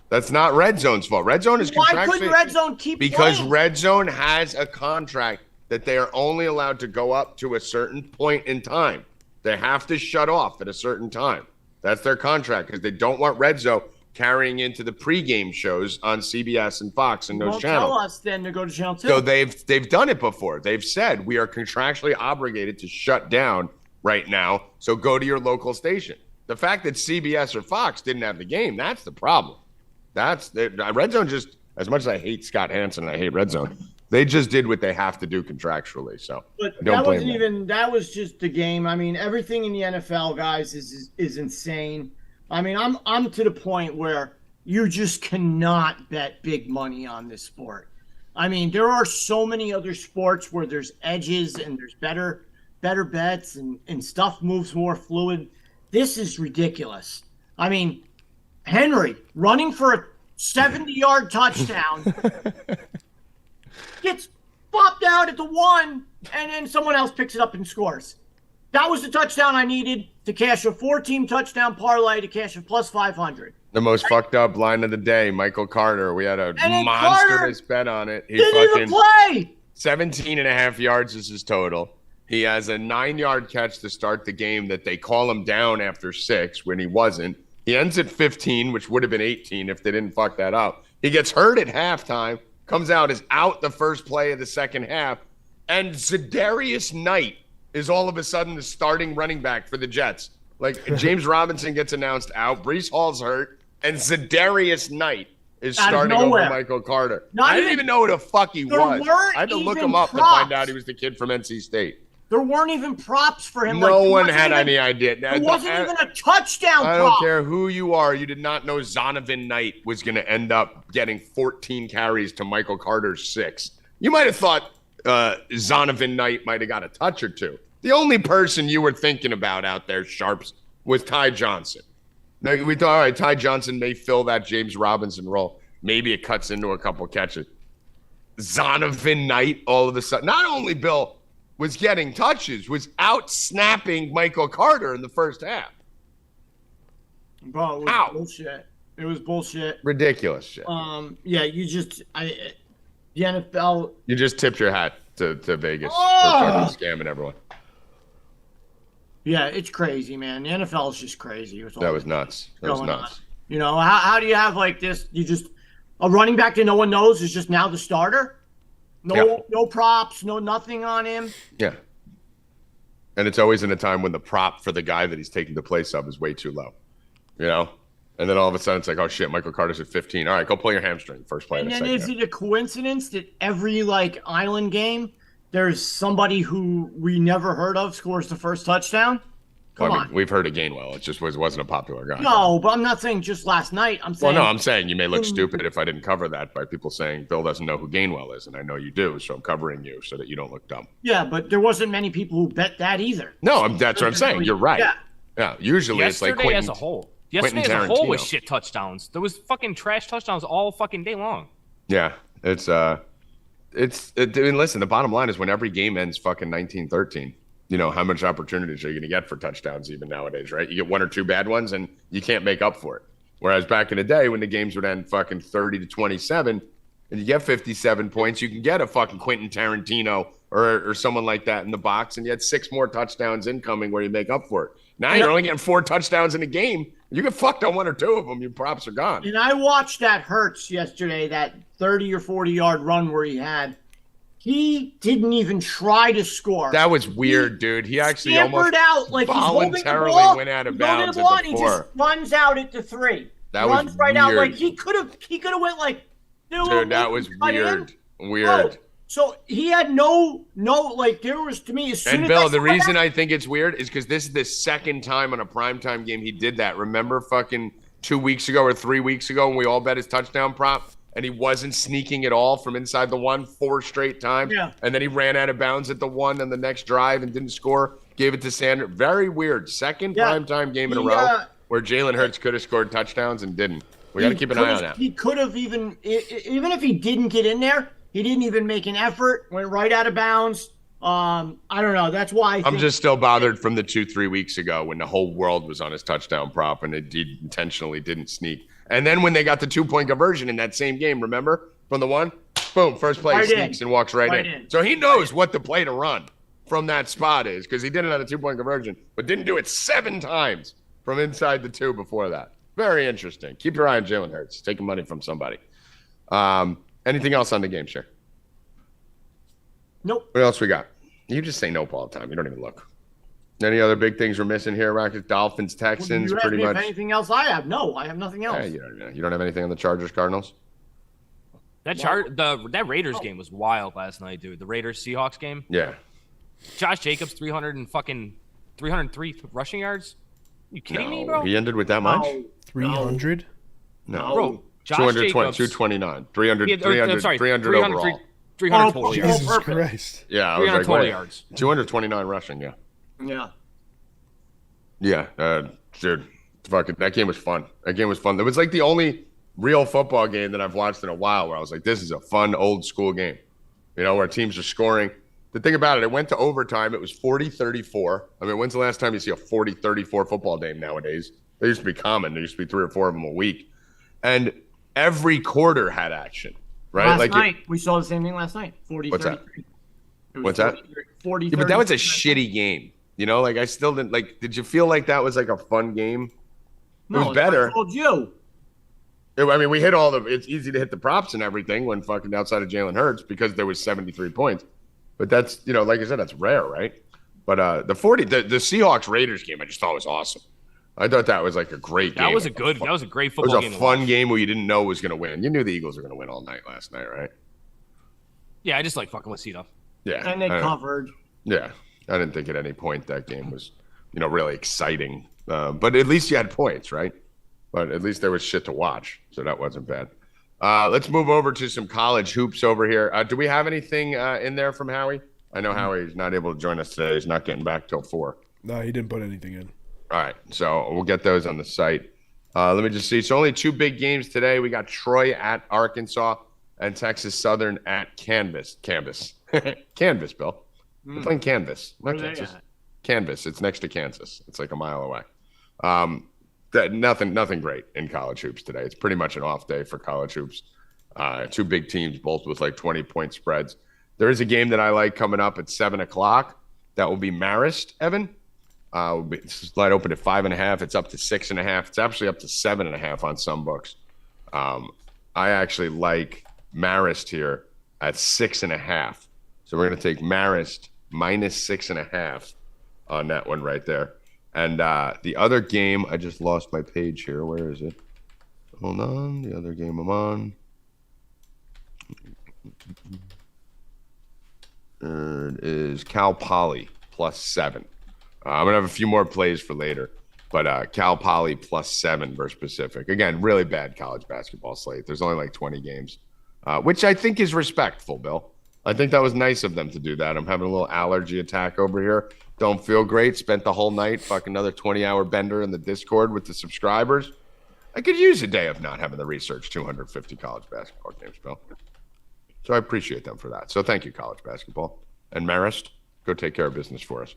[SPEAKER 2] That's not Red Zone's fault. Red Zone is contractually.
[SPEAKER 3] Why couldn't Red Zone keep
[SPEAKER 2] Because
[SPEAKER 3] playing?
[SPEAKER 2] Red Zone has a contract that they are only allowed to go up to a certain point in time. They have to shut off at a certain time. That's their contract because they don't want Red Zone carrying into the pregame shows on CBS and Fox and those channels.
[SPEAKER 3] Tell us then to go to Channel 2.
[SPEAKER 2] So they've done it before. They've said we are contractually obligated to shut down right now. So go to your local station. The fact that CBS or Fox didn't have the game, that's the problem. Red Zone just, as much as I hate Scott Hansen and I hate Red Zone, they just did what they have to do contractually. So
[SPEAKER 3] but that wasn't even, that was just the game. I mean, everything in the NFL, guys, is insane. I mean, I'm to the point where you just cannot bet big money on this sport. I mean, there are so many other sports where there's edges and there's better bets and stuff moves more fluid. This is ridiculous. I mean, Henry running for a 70-yard touchdown gets popped out at the 1, and then someone else picks it up and scores. That was the touchdown I needed to cash a 4-team touchdown parlay to cash a plus 500.
[SPEAKER 2] The most fucked up line of the day, Michael Carter. We had a monstrous bet on it. He
[SPEAKER 3] didn't even play.
[SPEAKER 2] 17.5 yards is his total. He has a 9-yard catch to start the game that they call him down after 6 when he wasn't. He ends at 15, which would have been 18 if they didn't fuck that up. He gets hurt at halftime, comes out, is out the first play of the second half, and Zadarius Knight is all of a sudden the starting running back for the Jets. Like, James Robinson gets announced out, Breece Hall's hurt, and Zadarius Knight is starting over Michael Carter. I didn't even know who the fuck he was. I had to look him up to find out he was the kid from NC State.
[SPEAKER 3] There weren't even props for him.
[SPEAKER 2] No one had any idea.
[SPEAKER 3] There wasn't even a touchdown prop.
[SPEAKER 2] I don't care who you are. You did not know Zonovan Knight was going to end up getting 14 carries to Michael Carter's 6. You might have thought Zonovan Knight might have got a touch or two. The only person you were thinking about out there, Sharps, was Ty Johnson. Now, we thought, all right, Ty Johnson may fill that James Robinson role. Maybe it cuts into a couple catches. Zonovan Knight, all of a sudden, not only Bill was getting touches, was out snapping Michael Carter in the first half.
[SPEAKER 3] Bro, it was bullshit. It was bullshit.
[SPEAKER 2] Ridiculous shit.
[SPEAKER 3] Yeah, the NFL.
[SPEAKER 2] You just tipped your hat to Vegas for fucking scamming everyone.
[SPEAKER 3] Yeah, it's crazy, man. The NFL is just crazy.
[SPEAKER 2] That was nuts. That was nuts.
[SPEAKER 3] You know, how do you have like this? You just a running back that no one knows is just now the starter. No props, no nothing on him.
[SPEAKER 2] Yeah. And it's always in a time when the prop for the guy that he's taking the place of is way too low. You know? And then all of a sudden it's like, oh shit, Michael Carter's at 15. All right, go pull your hamstring first play.
[SPEAKER 3] And then is it a coincidence that every like island game there's somebody who we never heard of scores the first touchdown? Come on.
[SPEAKER 2] We've heard of Gainwell. It just wasn't a popular guy.
[SPEAKER 3] No, but I'm not saying just last night. I'm saying.
[SPEAKER 2] Well, no, I'm saying you may look stupid if I didn't cover that by people saying Bill doesn't know who Gainwell is, and I know you do, so I'm covering you so that you don't look dumb.
[SPEAKER 3] Yeah, but there wasn't many people who bet that either.
[SPEAKER 2] No, that's what I'm saying. You're right.
[SPEAKER 3] Yeah.
[SPEAKER 2] Usually
[SPEAKER 4] yesterday
[SPEAKER 2] it's like Quentin,
[SPEAKER 4] as a whole. Yesterday as a whole was shit touchdowns. There was fucking trash touchdowns all fucking day long.
[SPEAKER 2] Yeah, I mean, listen, the bottom line is when every game ends fucking 19-13, you know, how much opportunities are you going to get for touchdowns even nowadays, right? You get one or two bad ones and you can't make up for it. Whereas back in the day when the games would end fucking 30-27 and you get 57 points, you can get a fucking Quentin Tarantino or someone like that in the box and you had 6 more touchdowns incoming where you make up for it. Now you're only getting 4 touchdowns in a game. You get fucked on 1 or 2 of them, your props are gone.
[SPEAKER 3] And I watched that Hurts yesterday, that 30 or 40-yard run where he had. He didn't even try to score.
[SPEAKER 2] That was weird, dude. He actually almost
[SPEAKER 3] out, like
[SPEAKER 2] voluntarily went out of bounds at the 4.
[SPEAKER 3] He just runs out at the 3.
[SPEAKER 2] That
[SPEAKER 3] runs
[SPEAKER 2] was
[SPEAKER 3] right
[SPEAKER 2] weird.
[SPEAKER 3] out. Like he could have went like.
[SPEAKER 2] Dude, that was weird. Weird.
[SPEAKER 3] Bro, so he had no, like there was to me as soon
[SPEAKER 2] and
[SPEAKER 3] as
[SPEAKER 2] Bill, the reason I think it's weird is because this is the second time on a primetime game he did that. Remember fucking 2 weeks ago or 3 weeks ago when we all bet his touchdown prop and he wasn't sneaking at all from inside the 1 4 straight times.
[SPEAKER 3] Yeah.
[SPEAKER 2] And then he ran out of bounds at the 1 on the next drive and didn't score. Gave it to Sanders. Very weird. Second primetime game in a row where Jalen Hurts could have scored touchdowns and didn't. We got to keep an eye on that.
[SPEAKER 3] He could have even if he didn't get in there, he didn't even make an effort, went right out of bounds. I don't know. That's why
[SPEAKER 2] I'm just still bothered from the 2-3 weeks ago when the whole world was on his touchdown prop and it intentionally didn't sneak. And then when they got the 2-point conversion in that same game, remember? From the 1, boom, first play
[SPEAKER 3] right
[SPEAKER 2] sneaks and walks right
[SPEAKER 3] in.
[SPEAKER 2] So he knows what the play to run from that spot is because he did it on a 2-point conversion, but didn't do it 7 times from inside the 2 before that. Very interesting. Keep your eye on Jalen Hurts. Taking money from somebody. Anything else on the game, Share?
[SPEAKER 3] Nope.
[SPEAKER 2] What else we got? You just say nope all the time. You don't even look. Any other big things we're missing here? Rackets, Dolphins, Texans,
[SPEAKER 3] you
[SPEAKER 2] pretty much.
[SPEAKER 3] Anything else I have? No, I have nothing else.
[SPEAKER 2] Yeah, you don't have anything on the Chargers, Cardinals?
[SPEAKER 4] That Raiders game was wild last night, dude. The Raiders Seahawks game.
[SPEAKER 2] Yeah.
[SPEAKER 4] Josh Jacobs 303 rushing yards. You kidding me, bro?
[SPEAKER 2] He ended with that much?
[SPEAKER 1] 300?
[SPEAKER 2] No.
[SPEAKER 4] Bro, Josh
[SPEAKER 2] 229. 300 overall.
[SPEAKER 4] 300 total yards.
[SPEAKER 1] Jesus Christ.
[SPEAKER 2] Yeah, I
[SPEAKER 4] 300
[SPEAKER 2] was
[SPEAKER 4] total
[SPEAKER 2] like,
[SPEAKER 4] yards.
[SPEAKER 2] 229 rushing, yeah.
[SPEAKER 3] Yeah.
[SPEAKER 2] Yeah, dude, fucking that game was fun. That game was fun. It was like the only real football game that I've watched in a while where I was like, this is a fun old school game. You know, where teams are scoring. The thing about it went to overtime. It was 40-34. I mean, when's the last time you see a 40-34 football game nowadays? They used to be common. There used to be 3 or 4 of them a week. And every quarter had action, right?
[SPEAKER 3] Last night, we saw the same thing last night. 40-33.
[SPEAKER 2] What's that? What's
[SPEAKER 3] 40,
[SPEAKER 2] that?
[SPEAKER 3] 40,
[SPEAKER 2] yeah, but that was a shitty game. You know, like I still didn't like. Did you feel like that was like a fun game? It was better.
[SPEAKER 3] I told you.
[SPEAKER 2] I mean, we hit all the. It's easy to hit the props and everything when fucking outside of Jalen Hurts because there was 73 points. But that's, you know, like I said, that's rare, right? But the Seahawks Raiders game, I just thought was awesome. I thought that was like a great game.
[SPEAKER 4] That was a great football game.
[SPEAKER 2] It was a fun game where you didn't know who was going to win. You knew the Eagles were going to win all night last night, right?
[SPEAKER 4] Yeah, I just like fucking with Cito.
[SPEAKER 2] Yeah,
[SPEAKER 3] and they covered.
[SPEAKER 2] Yeah, I didn't think at any point that game was, you know, really exciting. But at least you had points, right? But at least there was shit to watch, so that wasn't bad. Let's move over to some college hoops over here. Do we have anything in there from Howie I know Howie's not able to join us today. He's not getting back till 4.
[SPEAKER 1] No, he didn't put anything in.
[SPEAKER 2] All right, so we'll get those on the site. Let me just see. So only 2 big games today. We got Troy at Arkansas and Texas Southern at Canvas. Canvas, Bill. We're playing Canvas, not Kansas. Canvas. It's next to Kansas. It's like a mile away. Nothing great in college hoops today. It's pretty much an off day for college hoops. 2 big teams, both with like 20-point spreads. There is a game that I like coming up at 7:00. That will be Marist, Evan. It's line open at 5.5. It's up to 6.5. It's actually up to 7.5 on some books. I actually like Marist here at 6.5. So we're going to take Marist minus 6.5 on that one right there. And the other game, I just lost my page here. Where is it? Hold on. The other game I'm on. It is Cal Poly plus 7. I'm going to have a few more plays for later. But Cal Poly plus 7 versus Pacific. Again, really bad college basketball slate. There's only like 20 games, which I think is respectful, Bill. I think that was nice of them to do that. I'm having a little allergy attack over here. Don't feel great. Spent the whole night, fucking another 20-hour bender in the Discord with the subscribers. I could use a day of not having to research 250 college basketball games, Bill. So I appreciate them for that. So thank you, college basketball. And Marist, go take care of business for us.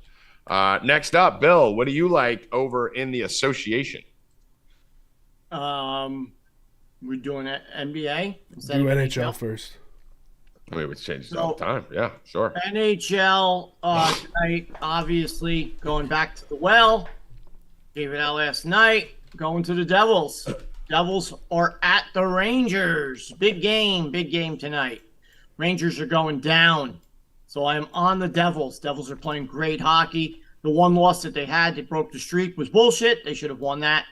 [SPEAKER 2] Next up, Bill, what do you like over in the association?
[SPEAKER 3] We're doing NBA.
[SPEAKER 1] Do NHL first.
[SPEAKER 2] I mean, it changes all the time. Yeah, sure.
[SPEAKER 3] NHL tonight, obviously, going back to the well. Gave it out last night. Going to the Devils. Devils are at the Rangers. Big game tonight. Rangers are going down. So I'm on the Devils. Devils are playing great hockey. The one loss that they had, they broke the streak, was bullshit. They should have won that.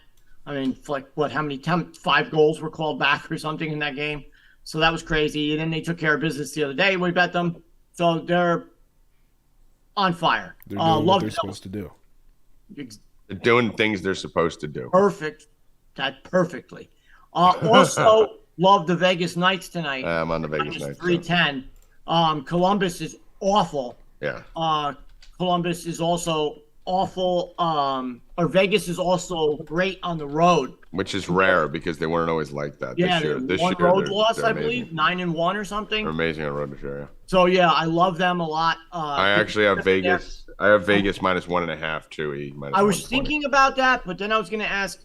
[SPEAKER 3] I mean, like, how many times? 5 goals were called back or something in that game. So that was crazy. And then they took care of business the other day. We bet them. So they're on fire.
[SPEAKER 1] They're doing what they're supposed to do.
[SPEAKER 2] They're doing things they're supposed to do.
[SPEAKER 3] Perfect. That perfectly. Also, love the Vegas Knights tonight.
[SPEAKER 2] I'm on the Vegas Knights.
[SPEAKER 3] 310. Columbus is awful.
[SPEAKER 2] Yeah.
[SPEAKER 3] Columbus is also awful. Or Vegas is also great on the road.
[SPEAKER 2] Which is rare because they weren't always like that.
[SPEAKER 3] Yeah,
[SPEAKER 2] this
[SPEAKER 3] one
[SPEAKER 2] year,
[SPEAKER 3] road loss,
[SPEAKER 2] they're
[SPEAKER 3] I believe, 9-1 or something.
[SPEAKER 2] They're amazing on road this year, yeah.
[SPEAKER 3] So yeah, I love them a lot.
[SPEAKER 2] I actually have Vegas. I have Vegas minus 1.5 too.
[SPEAKER 3] I was thinking about that, but then I was going to ask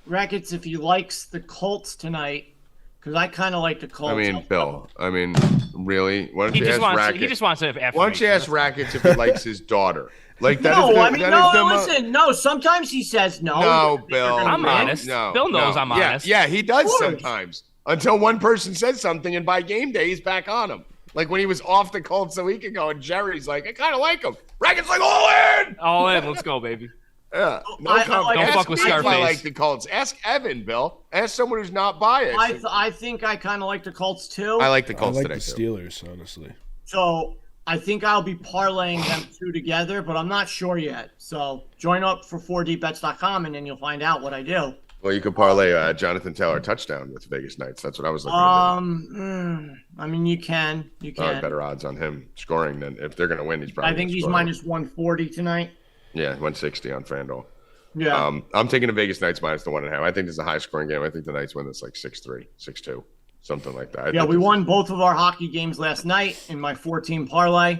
[SPEAKER 3] Rackets if he likes the Colts tonight, because I kind of like the Colts.
[SPEAKER 2] I mean, Bill. I mean, really? Why don't you ask Rackets?
[SPEAKER 4] He just wants to.
[SPEAKER 2] Why don't you ask Rackets if he likes his daughter? Like that.
[SPEAKER 3] Listen. No, sometimes he says no.
[SPEAKER 2] No, Bill.
[SPEAKER 4] I'm honest.
[SPEAKER 2] No,
[SPEAKER 4] Bill knows I'm honest.
[SPEAKER 2] Yeah, he does sometimes. Until one person says something, and by game day, he's back on him. Like when he was off the Colts a week ago, and Jerry's like, I kind of like him. Rackets like, all in.
[SPEAKER 4] All in. Let's go, baby.
[SPEAKER 2] Yeah.
[SPEAKER 4] Don't fuck with Scarface.
[SPEAKER 2] I like the Colts. Ask Evan, Bill. Ask someone who's not biased.
[SPEAKER 3] I think I kind of like the Colts too.
[SPEAKER 2] I like the Colts today,
[SPEAKER 1] the Steelers, honestly.
[SPEAKER 3] So I think I'll be parlaying them 2 together, but I'm not sure yet. So join up for 4deepbets.com, and then you'll find out what I do.
[SPEAKER 2] Well, you could parlay Jonathan Taylor touchdown with Vegas Knights. That's what I was looking at.
[SPEAKER 3] I mean, you can.
[SPEAKER 2] Better odds on him scoring than if they're going to win. He's probably.
[SPEAKER 3] I think he's minus 140 tonight.
[SPEAKER 2] Yeah, 160 on FanDuel.
[SPEAKER 3] Yeah.
[SPEAKER 2] I'm taking the Vegas Knights minus the 1.5. I think this is a high scoring game. I think the Knights win this like 6-3, 6-2, something like that.
[SPEAKER 3] We won both of our hockey games last night in my 4-team parlay.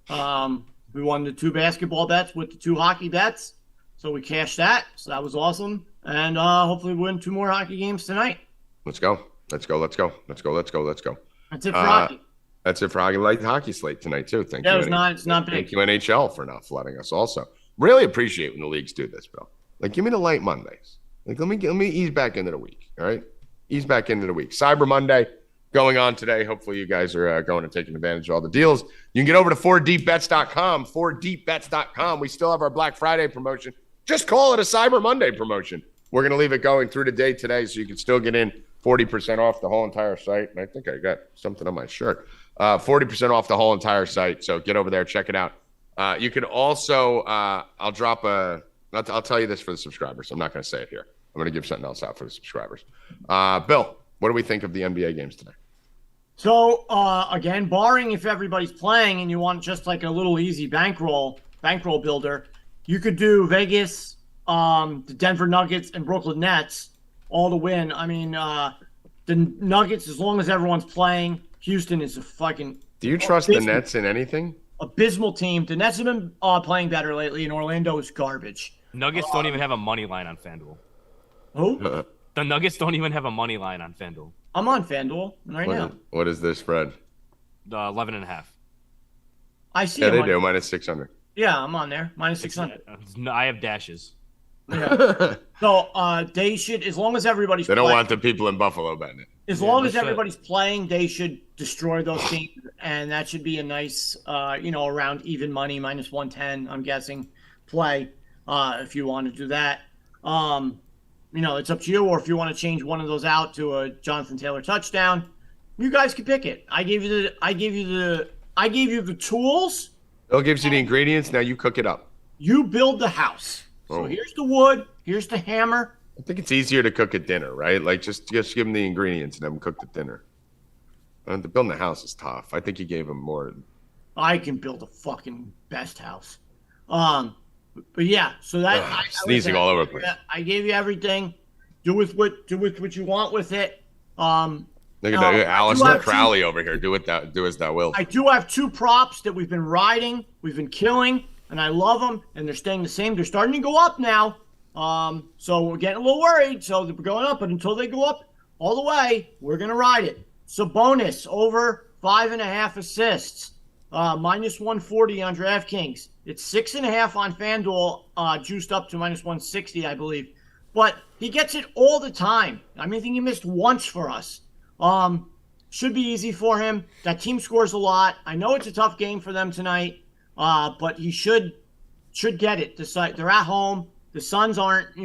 [SPEAKER 3] We won the 2 basketball bets with the 2 hockey bets. So we cashed that. So that was awesome. And hopefully win 2 more hockey games tonight.
[SPEAKER 2] Let's go. Let's go. Let's go.
[SPEAKER 3] That's it for hockey.
[SPEAKER 2] That's it for hockey. Like the hockey slate tonight too. Thank you.
[SPEAKER 3] It's not big.
[SPEAKER 2] Thank you NHL for not flooding us. Also, really appreciate when the leagues do this, Bill. Like, give me the light Mondays. Like, let me ease back into the week. All right, ease back into the week. Cyber Monday going on today. Hopefully, you guys are going and taking advantage of all the deals. You can get over to 4deepbets.com. 4deepbets.com. We still have our Black Friday promotion. Just call it a Cyber Monday promotion. We're going to leave it going through the day today, so you can still get in 40% off the whole entire site. And I think I got something on my shirt. 40% off the whole entire site. So get over there, check it out. You can also, I'll tell you this for the subscribers. I'm not going to say it here. I'm going to give something else out for the subscribers. Bill, what do we think of the NBA games today?
[SPEAKER 3] So again, barring if everybody's playing and you want just like a little easy bankroll builder, you could do Vegas, the Denver Nuggets, and Brooklyn Nets all to win. I mean, the Nuggets, as long as everyone's playing, Houston is a fucking.
[SPEAKER 2] Do you trust the Nets in anything?
[SPEAKER 3] Abysmal team. The Nets have been playing better lately, and Orlando is garbage.
[SPEAKER 4] Nuggets don't even have a money line on FanDuel.
[SPEAKER 3] Who?
[SPEAKER 4] The Nuggets don't even have a money line on FanDuel.
[SPEAKER 3] I'm on FanDuel right now.
[SPEAKER 2] What is their spread?
[SPEAKER 4] 11.5.
[SPEAKER 3] I see.
[SPEAKER 2] Yeah, they do. -600.
[SPEAKER 3] Yeah, I'm on there. -600.
[SPEAKER 4] I have dashes.
[SPEAKER 3] Yeah. So they should, as long as everybody's
[SPEAKER 2] They don't
[SPEAKER 3] playing,
[SPEAKER 2] want the people in Buffalo betting it.
[SPEAKER 3] as long as everybody's playing, they should destroy those teams, and that should be a nice, around even money, -110, I'm guessing, play if you want to do that. It's up to you, or if you want to change one of those out to a Jonathan Taylor touchdown, you guys can pick it. I gave you the tools.
[SPEAKER 2] Bill gives you the ingredients. Now you cook it up.
[SPEAKER 3] You build the house. So here's the wood. Here's the hammer.
[SPEAKER 2] I think it's easier to cook at dinner, right? Like just give them the ingredients and have them cooked at dinner. The building the house is tough. I think he gave him more.
[SPEAKER 3] I can build a fucking best house. But yeah, so that
[SPEAKER 2] sneezing all over the place.
[SPEAKER 3] I gave you everything. Do with what you want with it.
[SPEAKER 2] Look at that, Alistair Crowley over here. Do as thou wilt.
[SPEAKER 3] I do have 2 props that we've been riding, we've been killing, and I love them, and they're staying the same. They're starting to go up now. So we're getting a little worried. So they're going up, but until they go up all the way, we're gonna ride it. Sabonis over 5.5 assists, -140 on DraftKings. It's 6.5 on FanDuel, juiced up to -160, I believe. But he gets it all the time. I mean, I think he missed once for us. Should be easy for him. That team scores a lot. I know it's a tough game for them tonight, but he should get it. They're at home. The Suns aren't,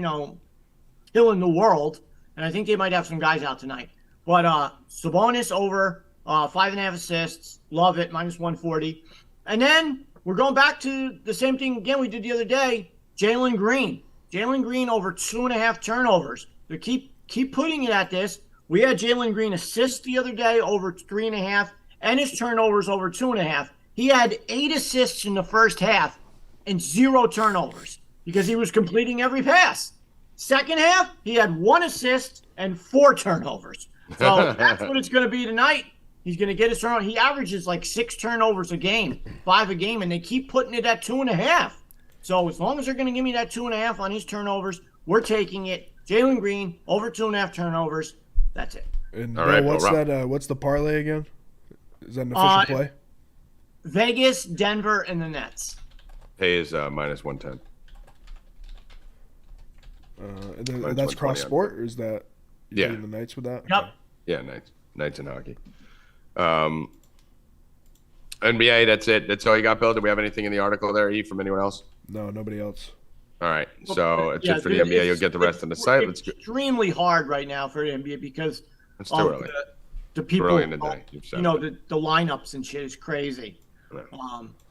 [SPEAKER 3] killing the world, and I think they might have some guys out tonight. But Sabonis over 5.5 assists. Love it, -140. And then we're going back to the same thing again we did the other day. Jalen Green. Jalen Green over 2.5 turnovers. They keep putting it at this. We had Jalen Green assists the other day over 3.5, and his turnovers over 2.5. He had 8 assists in the first half and 0 turnovers because he was completing every pass. Second half, he had 1 assist and 4 turnovers. So that's what it's going to be tonight. He's going to get his turnover. He averages like 6 turnovers a game, 5 a game, and they keep putting it at 2.5. So as long as they're going to give me that 2.5 on his turnovers, we're taking it. Jalen Green over 2.5 turnovers. That's it.
[SPEAKER 1] And
[SPEAKER 2] all right,
[SPEAKER 1] what's the parlay again? Is that an official play?
[SPEAKER 3] Vegas, Denver, and the Nets.
[SPEAKER 2] Pay is -110.
[SPEAKER 1] And that's cross sport, or is that the Knights with that?
[SPEAKER 3] Yep.
[SPEAKER 1] Okay.
[SPEAKER 2] Yeah, Knights and hockey. NBA, that's it. That's all you got, Bill? Do we have anything in the article there, E, from anyone else?
[SPEAKER 1] No, nobody else.
[SPEAKER 2] All right, so it's it for the NBA. You'll get the rest on the site.
[SPEAKER 3] It's extremely hard right now for the NBA because
[SPEAKER 2] it's too early.
[SPEAKER 3] The people,
[SPEAKER 2] too early in the day.
[SPEAKER 3] The lineups and shit is crazy.
[SPEAKER 2] Right.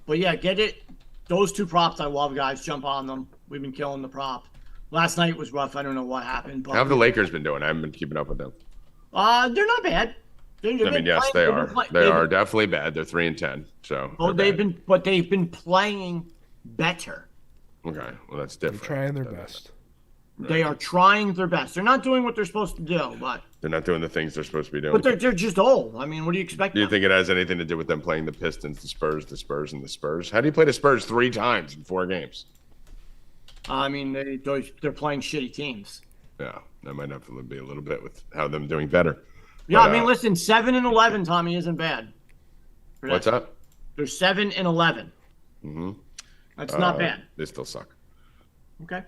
[SPEAKER 3] But yeah, get it. Those 2 props I love, guys. Jump on them. We've been killing the prop. Last night was rough. I don't know what happened. But
[SPEAKER 2] how have the Lakers been doing? I haven't been keeping up with them.
[SPEAKER 3] They're not bad.
[SPEAKER 2] Yes, they are. They are definitely bad. They're 3-10. So.
[SPEAKER 3] Oh, they've been playing better.
[SPEAKER 2] Okay, well that's different.
[SPEAKER 1] They're trying their best.
[SPEAKER 3] They are trying their best. They're not doing what they're supposed to do, but
[SPEAKER 2] they're not doing the things they're supposed to be doing.
[SPEAKER 3] But they're just old. I mean, what do you expect?
[SPEAKER 2] Do you think it has anything to do with them playing the Pistons, the Spurs, and the Spurs? How do you play the Spurs 3 times in 4 games?
[SPEAKER 3] I mean, they're playing shitty teams.
[SPEAKER 2] Yeah, that might have to be a little bit with how them doing better.
[SPEAKER 3] Yeah, but, I mean, listen, 7-11, Tommy, isn't bad.
[SPEAKER 2] What's up?
[SPEAKER 3] They're 7-11.
[SPEAKER 2] Mm-hmm.
[SPEAKER 3] That's not bad.
[SPEAKER 2] They still suck.
[SPEAKER 3] Okay.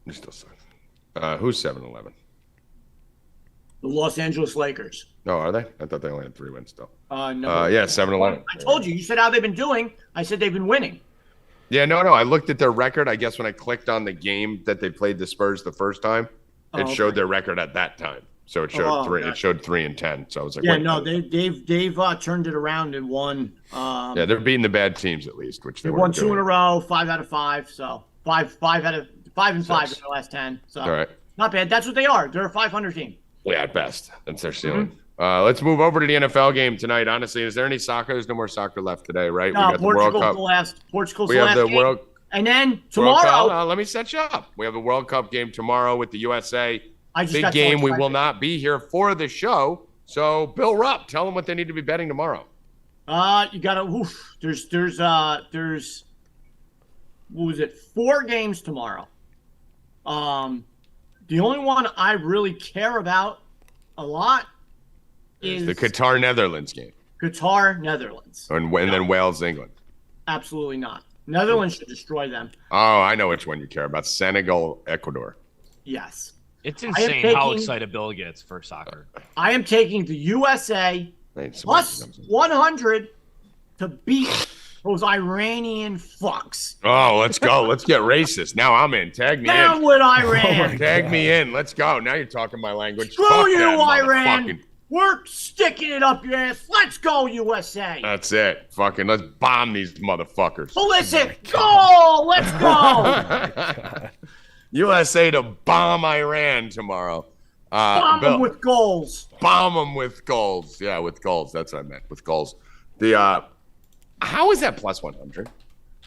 [SPEAKER 2] They still suck. Who's 7-11?
[SPEAKER 3] The Los Angeles Lakers.
[SPEAKER 2] No, are they? I thought they only had 3 wins still.
[SPEAKER 3] No.
[SPEAKER 2] Yeah, 7-11.
[SPEAKER 3] I told you. You said how they've been doing. I said they've been winning.
[SPEAKER 2] Yeah, no. I looked at their record. I guess when I clicked on the game that they played the Spurs the first time, it showed their record at that time. So it showed 3. It showed 3-10. So I was like,
[SPEAKER 3] yeah, no, they've turned it around and won.
[SPEAKER 2] Yeah, they're beating the bad teams at least, which they
[SPEAKER 3] won 2 in a row, 5 out of 5. So 5 and 5 in the last 10. So
[SPEAKER 2] all right,
[SPEAKER 3] not bad. That's what they are. They're a 500 team.
[SPEAKER 2] Yeah, at best. That's their ceiling. Let's move over to the NFL game tonight. Honestly, is there any soccer? There's no more soccer left today, right?
[SPEAKER 3] No,
[SPEAKER 2] we got the World Cup.
[SPEAKER 3] Portugal's
[SPEAKER 2] We
[SPEAKER 3] the
[SPEAKER 2] have
[SPEAKER 3] last
[SPEAKER 2] the
[SPEAKER 3] game.
[SPEAKER 2] World.
[SPEAKER 3] And then tomorrow.
[SPEAKER 2] Let me set you up. We have the World Cup game tomorrow with the USA. Big game. We will not be here for the show. So, Bill Rupp, tell them what they need to be betting tomorrow.
[SPEAKER 3] You gotta. There's what was it? 4 games tomorrow. The only one I really care about a lot is
[SPEAKER 2] the Qatar Netherlands game.
[SPEAKER 3] Qatar Netherlands.
[SPEAKER 2] And then Wales England.
[SPEAKER 3] Absolutely not. Netherlands should destroy them.
[SPEAKER 2] Oh, I know which one you care about. Senegal, Ecuador.
[SPEAKER 3] Yes.
[SPEAKER 4] It's insane how excited Bill gets for soccer.
[SPEAKER 3] I am taking the USA plus 100 to beat those Iranian fucks.
[SPEAKER 2] Oh, let's go. Let's get racist. Now I'm in. Tag me
[SPEAKER 3] Down
[SPEAKER 2] in.
[SPEAKER 3] with Iran.
[SPEAKER 2] Tag me in. Let's go. Now you're talking my language.
[SPEAKER 3] Screw you, Iran. We're sticking it up your ass. Let's go, USA.
[SPEAKER 2] That's it. Fucking let's bomb these motherfuckers.
[SPEAKER 3] Listen, go. Let's go.
[SPEAKER 2] USA to bomb Iran tomorrow.
[SPEAKER 3] Bomb them with goals.
[SPEAKER 2] Bomb them with goals. Yeah, with goals. That's what I meant. With goals. How is that plus 100?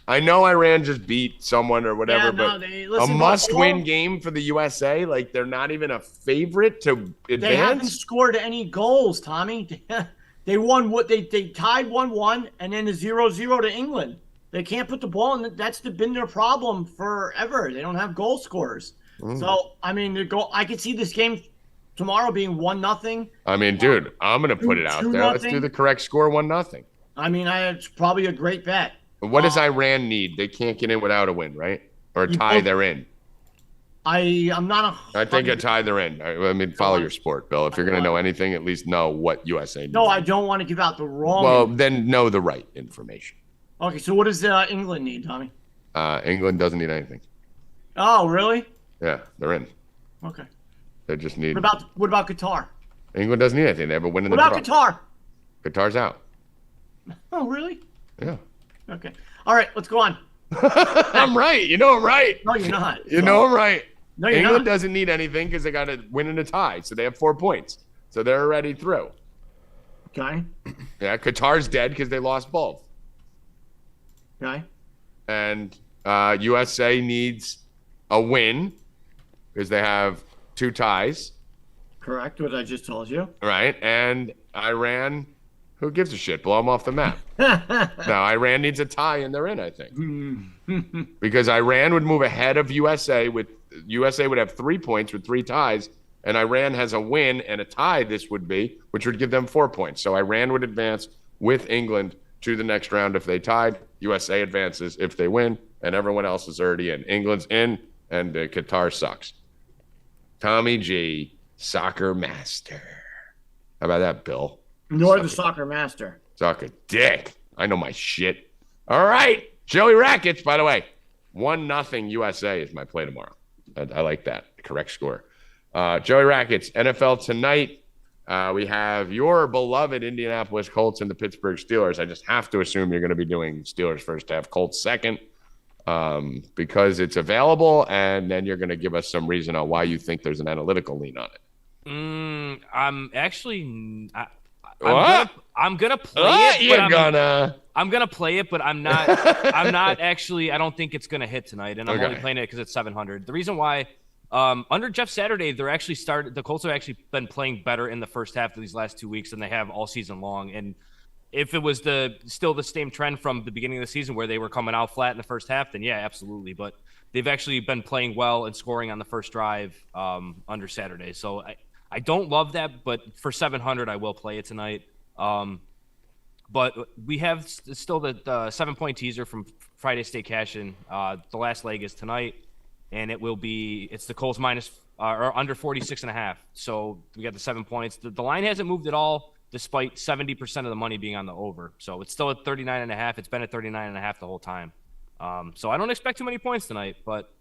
[SPEAKER 2] I know Iran just beat someone or whatever, but a must-win game for the USA. Like they're not even a favorite to advance.
[SPEAKER 3] They haven't scored any goals, Tommy. They won what they tied 1-1 and then a 0-0 to England. They can't put the ball in. That's been their problem forever. They don't have goal scorers. So I mean, I could see this game tomorrow being 1-0.
[SPEAKER 2] I mean, dude, I'm gonna put it out there. Let's do the correct score, 1-0.
[SPEAKER 3] I mean, it's probably a great bet.
[SPEAKER 2] What does Iran need? They can't get in without a win, right? Or a tie, they're in.
[SPEAKER 3] I'm not a.
[SPEAKER 2] I think a tie, they're in. I mean, follow your sport, Bill. If you're going to know anything, at least know what USA needs.
[SPEAKER 3] No, I don't want to give out the wrong.
[SPEAKER 2] Well, then know the right information.
[SPEAKER 3] Okay, so what does England need, Tommy?
[SPEAKER 2] England doesn't need anything.
[SPEAKER 3] Oh, really?
[SPEAKER 2] Yeah, they're in.
[SPEAKER 3] Okay.
[SPEAKER 2] They just need.
[SPEAKER 3] What about Qatar?
[SPEAKER 2] England doesn't need anything. They have a win in the
[SPEAKER 3] draw. What about
[SPEAKER 2] Qatar? Qatar's out.
[SPEAKER 3] Oh, really?
[SPEAKER 2] Yeah.
[SPEAKER 3] Okay. All right, let's go on.
[SPEAKER 2] I'm right. You know I'm right.
[SPEAKER 3] No, you're not.
[SPEAKER 2] You know I'm right.
[SPEAKER 3] No, you're
[SPEAKER 2] England
[SPEAKER 3] not.
[SPEAKER 2] doesn't need anything because they got to win in a tie, so they have 4 points. So they're already through.
[SPEAKER 3] Okay.
[SPEAKER 2] Yeah, Qatar's dead because they lost both.
[SPEAKER 3] Okay.
[SPEAKER 2] And USA needs a win because they have 2 ties.
[SPEAKER 3] Correct, what I just told you.
[SPEAKER 2] Right. And Iran, who gives a shit? Blow them off the map. No, Iran needs a tie and they're in, I think. Because Iran would move ahead of USA USA would have 3 points with 3 ties, and Iran has a win and a tie, this would be, which would give them 4 points. So Iran would advance with England to the next round if they tied. USA advances if they win, and everyone else is already in. England's in, and Qatar sucks. Tommy G, soccer master. How about that, Bill?
[SPEAKER 3] You're the soccer master.
[SPEAKER 2] Suck a dick. I know my shit. All right. Joey Rackets, by the way. 1-0 USA is my play tomorrow. I like that. Correct score. Joey Rackets, NFL tonight. We have your beloved Indianapolis Colts and the Pittsburgh Steelers. I just have to assume you're going to be doing Steelers first half, Colts second, because it's available, and then you're going to give us some reason on why you think there's an analytical lean on it.
[SPEAKER 4] I'm actually... I'm gonna play it. I'm gonna play it, but I'm not. I'm not actually. I don't think it's gonna hit tonight, and I'm only playing it because it's 700. The reason why, under Jeff Saturday, the Colts have actually been playing better in the first half of these last 2 weeks than they have all season long. And if it was still the same trend from the beginning of the season where they were coming out flat in the first half, then yeah, absolutely. But they've actually been playing well and scoring on the first drive under Saturday. So I don't love that, but for 700, I will play it tonight. But we have still the 7-point teaser from Friday Stay Cashin. The last leg is tonight, and it's the Colts minus or under 46.5. So we got the 7 points. The line hasn't moved at all, despite 70% of the money being on the over. So it's still at 39.5. It's been at 39.5 the whole time. So I don't expect too many points tonight, but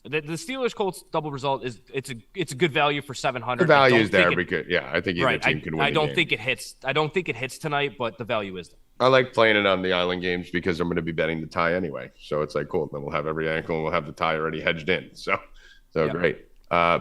[SPEAKER 4] the Steelers Colts double result it's a good value for 700.
[SPEAKER 2] The value is there because I think either team can win.
[SPEAKER 4] I don't think it hits. I don't think it hits tonight, but the value is there.
[SPEAKER 2] I like playing it on the island games because I'm going to be betting the tie anyway. So it's like cool. Then we'll have every ankle and we'll have the tie already hedged in. So great.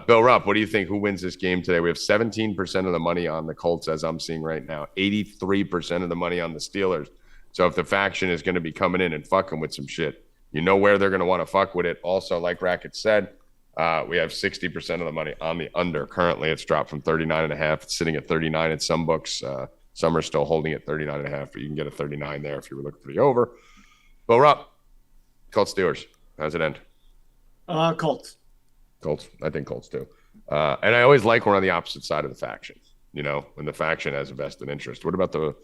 [SPEAKER 2] Bill Rupp, what do you think? Who wins this game today? We have 17% of the money on the Colts, as I'm seeing right now. 83% of the money on the Steelers. So if the faction is going to be coming in and fucking with some shit, you know where they're going to want to fuck with it. Also, like Rackets said, we have 60% of the money on the under. Currently, it's dropped from 39.5. It's sitting at 39 in some books. Some are still holding at 39.5, but you can get a 39 there if you were looking for the over. Bill Rupp, Colts Steelers. How's it end?
[SPEAKER 3] Colts.
[SPEAKER 2] Colts. I think Colts too. And I always like when we're on the opposite side of the faction, when the faction has a vested interest. What about the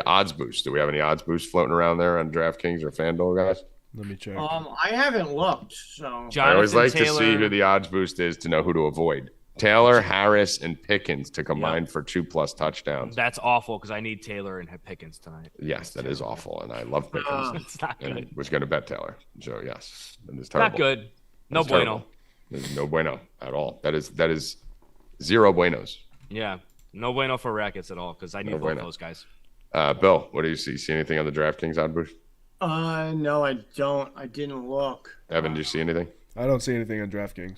[SPEAKER 2] odds boost? Do we have any odds boost floating around there on DraftKings or FanDuel, guys?
[SPEAKER 1] Let me check.
[SPEAKER 3] I haven't looked, so
[SPEAKER 2] I always like to see who the odds boost is to know who to avoid. Taylor, Harris, and Pickens to combine for 2+ touchdowns.
[SPEAKER 4] That's awful because I need Taylor and Pickens tonight.
[SPEAKER 2] Yes, that is awful, and I love Pickens.
[SPEAKER 4] It's not good.
[SPEAKER 2] And was going to bet Taylor. So yes, it is terrible.
[SPEAKER 4] Not good. No bueno.
[SPEAKER 2] There's no bueno at all. That is zero buenos.
[SPEAKER 4] Yeah, no bueno for Rackets at all because I need both those guys.
[SPEAKER 2] Bill, what do you see? See anything on the DraftKings odd boost?
[SPEAKER 3] No, I don't. I didn't look.
[SPEAKER 2] Evan, do you see anything?
[SPEAKER 1] I don't see anything on DraftKings.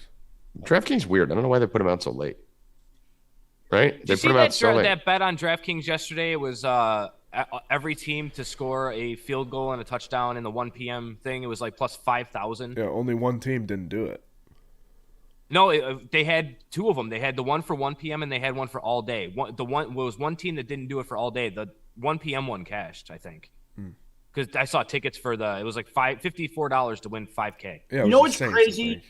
[SPEAKER 2] DraftKings weird. I don't know why they put them out so late. Right?
[SPEAKER 4] Did you see that bet on DraftKings yesterday? It was every team to score a field goal and a touchdown in the 1 p.m. thing. It was like plus 5,000.
[SPEAKER 1] Yeah, only one team didn't do it.
[SPEAKER 4] No, they had two of them. They had the one for 1 p.m. and they had one for all day. Was one team that didn't do it for all day. The 1 p.m. one cashed, I think. Because I saw tickets for it was like $54 to win $5K.
[SPEAKER 1] Yeah,
[SPEAKER 3] you know what's crazy?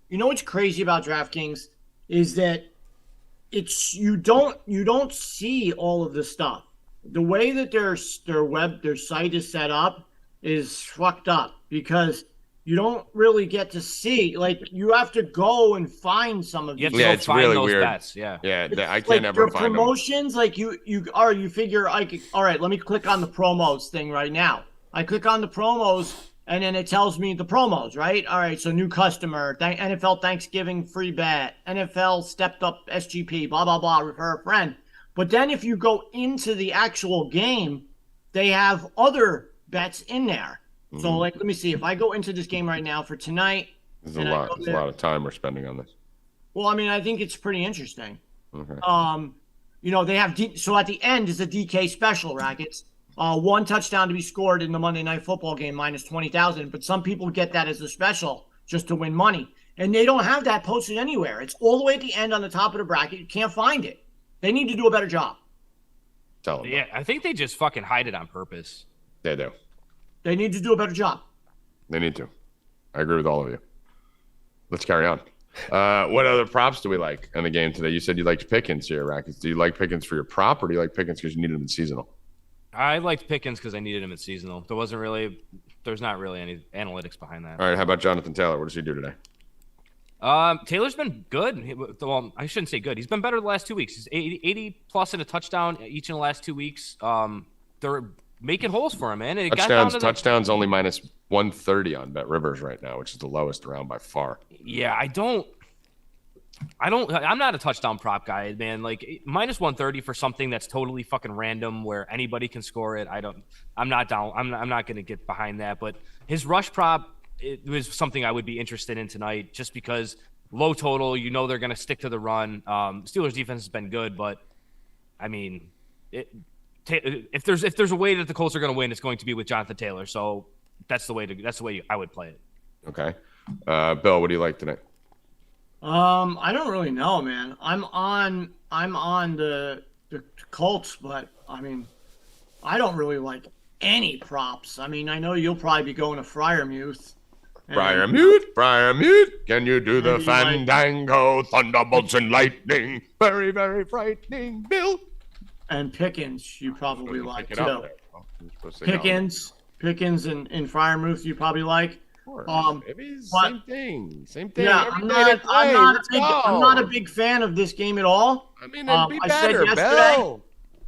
[SPEAKER 3] You know what's crazy about DraftKings is that you don't see all of the stuff. The way that their site is set up is fucked up because you don't really get to see. Like you have to go and find some of these.
[SPEAKER 2] Yeah, it's really weird.
[SPEAKER 4] Bets. Yeah,
[SPEAKER 2] I can't ever find
[SPEAKER 3] promotions. Like you figure all right. Let me click on the promos thing right now. I click on the promos. And then it tells me the promos, right? All right, so new customer, NFL Thanksgiving free bet, NFL stepped up SGP, blah, blah, blah, refer a friend. But then if you go into the actual game, they have other bets in there. Mm-hmm. So, let me see. If I go into this game right now for tonight.
[SPEAKER 2] There's a lot of time we're spending on this.
[SPEAKER 3] Well, I think it's pretty interesting.
[SPEAKER 2] Okay.
[SPEAKER 3] They have so at the end is a DK special, Rackets. One touchdown to be scored in the Monday Night Football game, minus 20,000. But some people get that as a special just to win money. And they don't have that posted anywhere. It's all the way at the end on the top of the bracket. You can't find it. They need to do a better job.
[SPEAKER 2] Tell them.
[SPEAKER 4] Yeah, I think they just fucking hide it on purpose.
[SPEAKER 2] They do.
[SPEAKER 3] They need to do a better job.
[SPEAKER 2] They need to. I agree with all of you. Let's carry on. What other props do we like in the game today? You said you liked Pickens here, Rackets. Do you like Pickens for your prop, or do you like Pickens because you needed him in seasonal?
[SPEAKER 4] I liked Pickens because I needed him at seasonal. There's not really any analytics behind that.
[SPEAKER 2] All right, how about Jonathan Taylor? What does he do today?
[SPEAKER 4] Taylor's been good. Well, I shouldn't say good. He's been better the last 2 weeks. He's 80 plus in a touchdown each in the last 2 weeks. They're making holes for him, man. And
[SPEAKER 2] Touchdowns only minus 130 on Bet Rivers right now, which is the lowest around by far.
[SPEAKER 4] Yeah, I'm not a touchdown prop guy, man. Like minus 130 for something that's totally fucking random where anybody can score it. I'm not down. I'm not going to get behind that. But his rush prop, it was something I would be interested in tonight, just because low total. They're going to stick to the run. Steelers defense has been good, but I mean, if there's a way that the Colts are going to win, it's going to be with Jonathan Taylor. So that's the way I would play it.
[SPEAKER 2] Okay, Bill, what do you like today?
[SPEAKER 3] I don't really know, man. I'm on the Colts, but I don't really like any props. I know you'll probably be going to Freiermuth.
[SPEAKER 2] Freiermuth, can you do the fandango, thunderbolts and lightning? Very, very frightening, Bill.
[SPEAKER 3] And Pickens, you probably like too. Pickens and Freiermuth, you probably like.
[SPEAKER 2] Same thing.
[SPEAKER 3] Yeah, I'm not a big fan of this game at all.
[SPEAKER 2] It'd be better, Bill.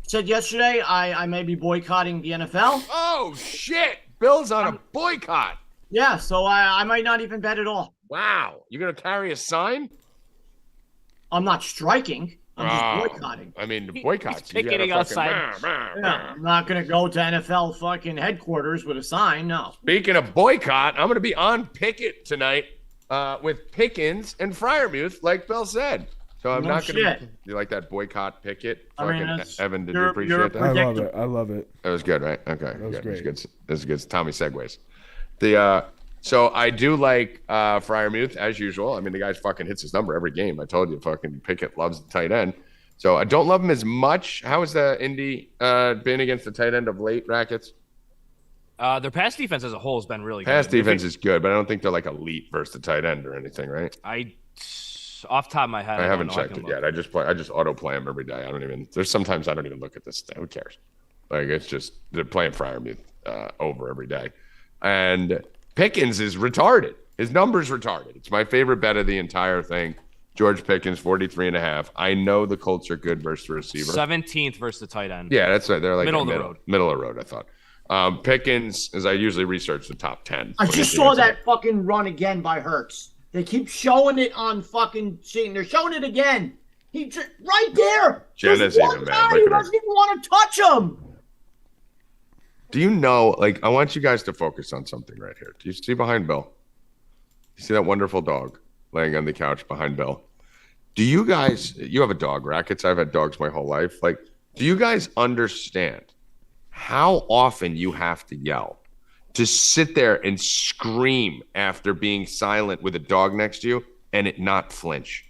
[SPEAKER 3] Said yesterday I may be boycotting the NFL.
[SPEAKER 2] Oh shit! Bill's on a boycott.
[SPEAKER 3] Yeah, so I might not even bet at all.
[SPEAKER 2] Wow, you're gonna carry a sign?
[SPEAKER 3] I'm not striking. I'm just boycotting.
[SPEAKER 2] The boycotts.
[SPEAKER 4] He's picketing outside.
[SPEAKER 3] Yeah, I'm not going to go to NFL fucking headquarters with a sign, no.
[SPEAKER 2] Speaking of boycott, I'm going to be on picket tonight with Pickens and Freiermuth, like Bill said. So I'm not going to. You like that boycott Pickett? Evan, did you appreciate that?
[SPEAKER 1] I love it.
[SPEAKER 2] That was good, right? Okay.
[SPEAKER 1] That was great.
[SPEAKER 2] This is good. Tommy segues. So I do like Freiermuth, as usual. I mean, the guy fucking hits his number every game. I told you, fucking Pickett loves the tight end. So I don't love him as much. How has the Indy been against the tight end of late, Rackets?
[SPEAKER 4] Their pass defense as a whole has been really good.
[SPEAKER 2] Pass defense is good, but I don't think they're like elite versus the tight end or anything, right?
[SPEAKER 4] Off the top of my head,
[SPEAKER 2] I haven't checked it yet. I just auto play them every day. There's sometimes I don't even look at this. Who cares? Like, it's just they're playing Freiermuth over every day. And Pickens is retarded. His number's retarded. It's my favorite bet of the entire thing. George Pickens, 43.5. I know the Colts are good versus the receiver.
[SPEAKER 4] 17th versus the tight end.
[SPEAKER 2] Yeah, that's right. They're like
[SPEAKER 4] middle of the road.
[SPEAKER 2] Middle of the road, I thought. Pickens, as I usually research the top 10.
[SPEAKER 3] I just saw that fucking run again by Hurts. They keep showing it on fucking scene. They're showing it again. He just right there.
[SPEAKER 2] Jenna's even mad.
[SPEAKER 3] He doesn't even want to touch him.
[SPEAKER 2] Do you know, like, I want you guys to focus on something right here. Do you see behind Bill? You see that wonderful dog laying on the couch behind Bill? Do you guys, you have a dog, Rackets? I've had dogs my whole life. Like, do you guys understand how often you have to yell to sit there and scream after being silent with a dog next to you and it not flinch?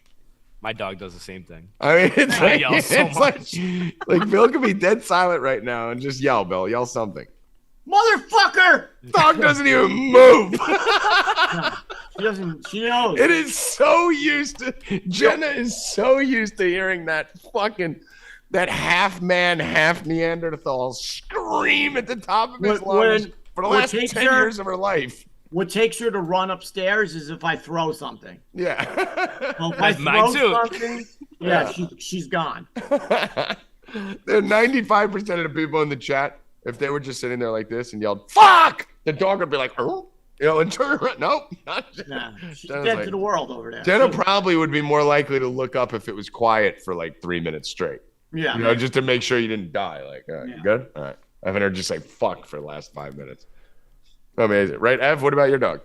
[SPEAKER 4] My dog does the same thing.
[SPEAKER 2] I mean, it's
[SPEAKER 4] I yell so much.
[SPEAKER 2] Like Bill could be dead silent right now and just yell, Bill, yell something.
[SPEAKER 3] Motherfucker!
[SPEAKER 2] Dog doesn't even move.
[SPEAKER 3] She doesn't. She knows.
[SPEAKER 2] It is so used to. Jenna is so used to hearing that half man, half Neanderthal scream at the top of his lungs for the last 10 years of her life.
[SPEAKER 3] What takes her to run upstairs is if I throw something.
[SPEAKER 2] Yeah.
[SPEAKER 3] Well, if I throw something, yeah, she's gone.
[SPEAKER 2] There are 95% of the people in the chat, if they were just sitting there like this and yelled, "Fuck!" the dog would be like, "Oh," and turn around. Nope, not Jenna.
[SPEAKER 3] Nah, she's dead to the world over there.
[SPEAKER 2] Jenna probably would be more likely to look up if it was quiet for like 3 minutes straight.
[SPEAKER 3] Yeah.
[SPEAKER 2] Just to make sure you didn't die. Like, all right, you good? All right. I haven't heard you say "fuck" for the last 5 minutes. Amazing, right, Ev? What about your dog?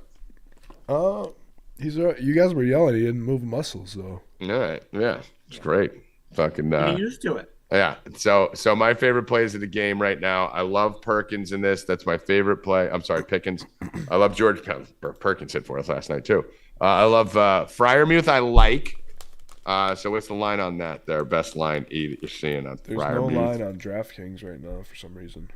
[SPEAKER 1] You guys were yelling. He didn't move a muscle, so.
[SPEAKER 2] All right, yeah, it's great. Fucking.
[SPEAKER 3] Get used to it.
[SPEAKER 2] Yeah. So my favorite plays of the game right now. I love Perkins in this. That's my favorite play. I'm sorry, Pickens. I love George Perkins hit for us last night too. I love Freiermuth. I like. So what's the line on that? Their best line E that you're seeing on
[SPEAKER 1] There's
[SPEAKER 2] Freiermuth?
[SPEAKER 1] no line on DraftKings right now for some reason.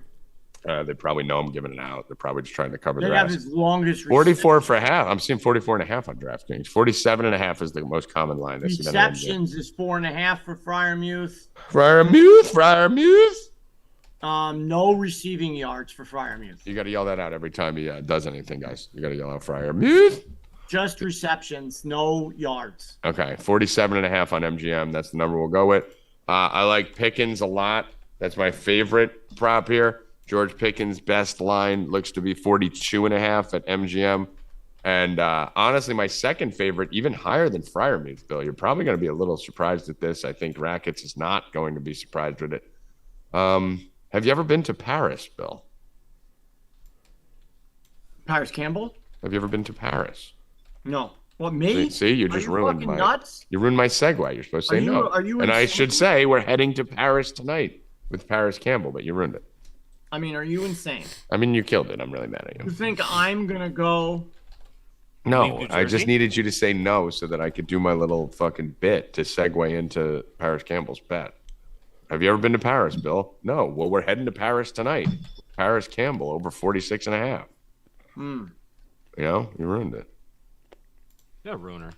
[SPEAKER 2] They probably know I'm giving it out. They're probably just trying to cover their
[SPEAKER 3] They have
[SPEAKER 2] ass.
[SPEAKER 3] his longest
[SPEAKER 2] 44 for half. I'm seeing 44.5 on DraftKings. 47.5 is the most common line.
[SPEAKER 3] receptions is 4.5 for Freiermuth.
[SPEAKER 2] Freiermuth.
[SPEAKER 3] No receiving yards for Freiermuth.
[SPEAKER 2] You got to yell that out every time he does anything, guys. You got to yell out Freiermuth.
[SPEAKER 3] Just receptions, no yards.
[SPEAKER 2] Okay, 47.5 on MGM. That's the number we'll go with. I like Pickens a lot. That's my favorite prop here. George Pickens' best line looks to be 42.5 at MGM. And honestly, my second favorite, even higher than Freiermuth, Bill. You're probably going to be a little surprised at this. I think Rackets is not going to be surprised with it. Have you ever been to Paris, Bill?
[SPEAKER 3] Paris Campbell?
[SPEAKER 2] Have you ever been to Paris?
[SPEAKER 3] No. What, me?
[SPEAKER 2] See, you just ruined my
[SPEAKER 3] nuts?
[SPEAKER 2] You ruined my segue. You're supposed to say no. And I should say we're heading to Paris tonight with Paris Campbell, but you ruined it.
[SPEAKER 3] I mean, are you insane?
[SPEAKER 2] I mean, you killed it. I'm really mad at you.
[SPEAKER 3] You think I'm going to go?
[SPEAKER 2] No, I just needed you to say no so that I could do my little fucking bit to segue into Paris Campbell's bet. Have you ever been to Paris, Bill? No. Well, we're heading to Paris tonight. Paris Campbell over 46.5. You know, you ruined it.
[SPEAKER 4] Yeah, ruiner.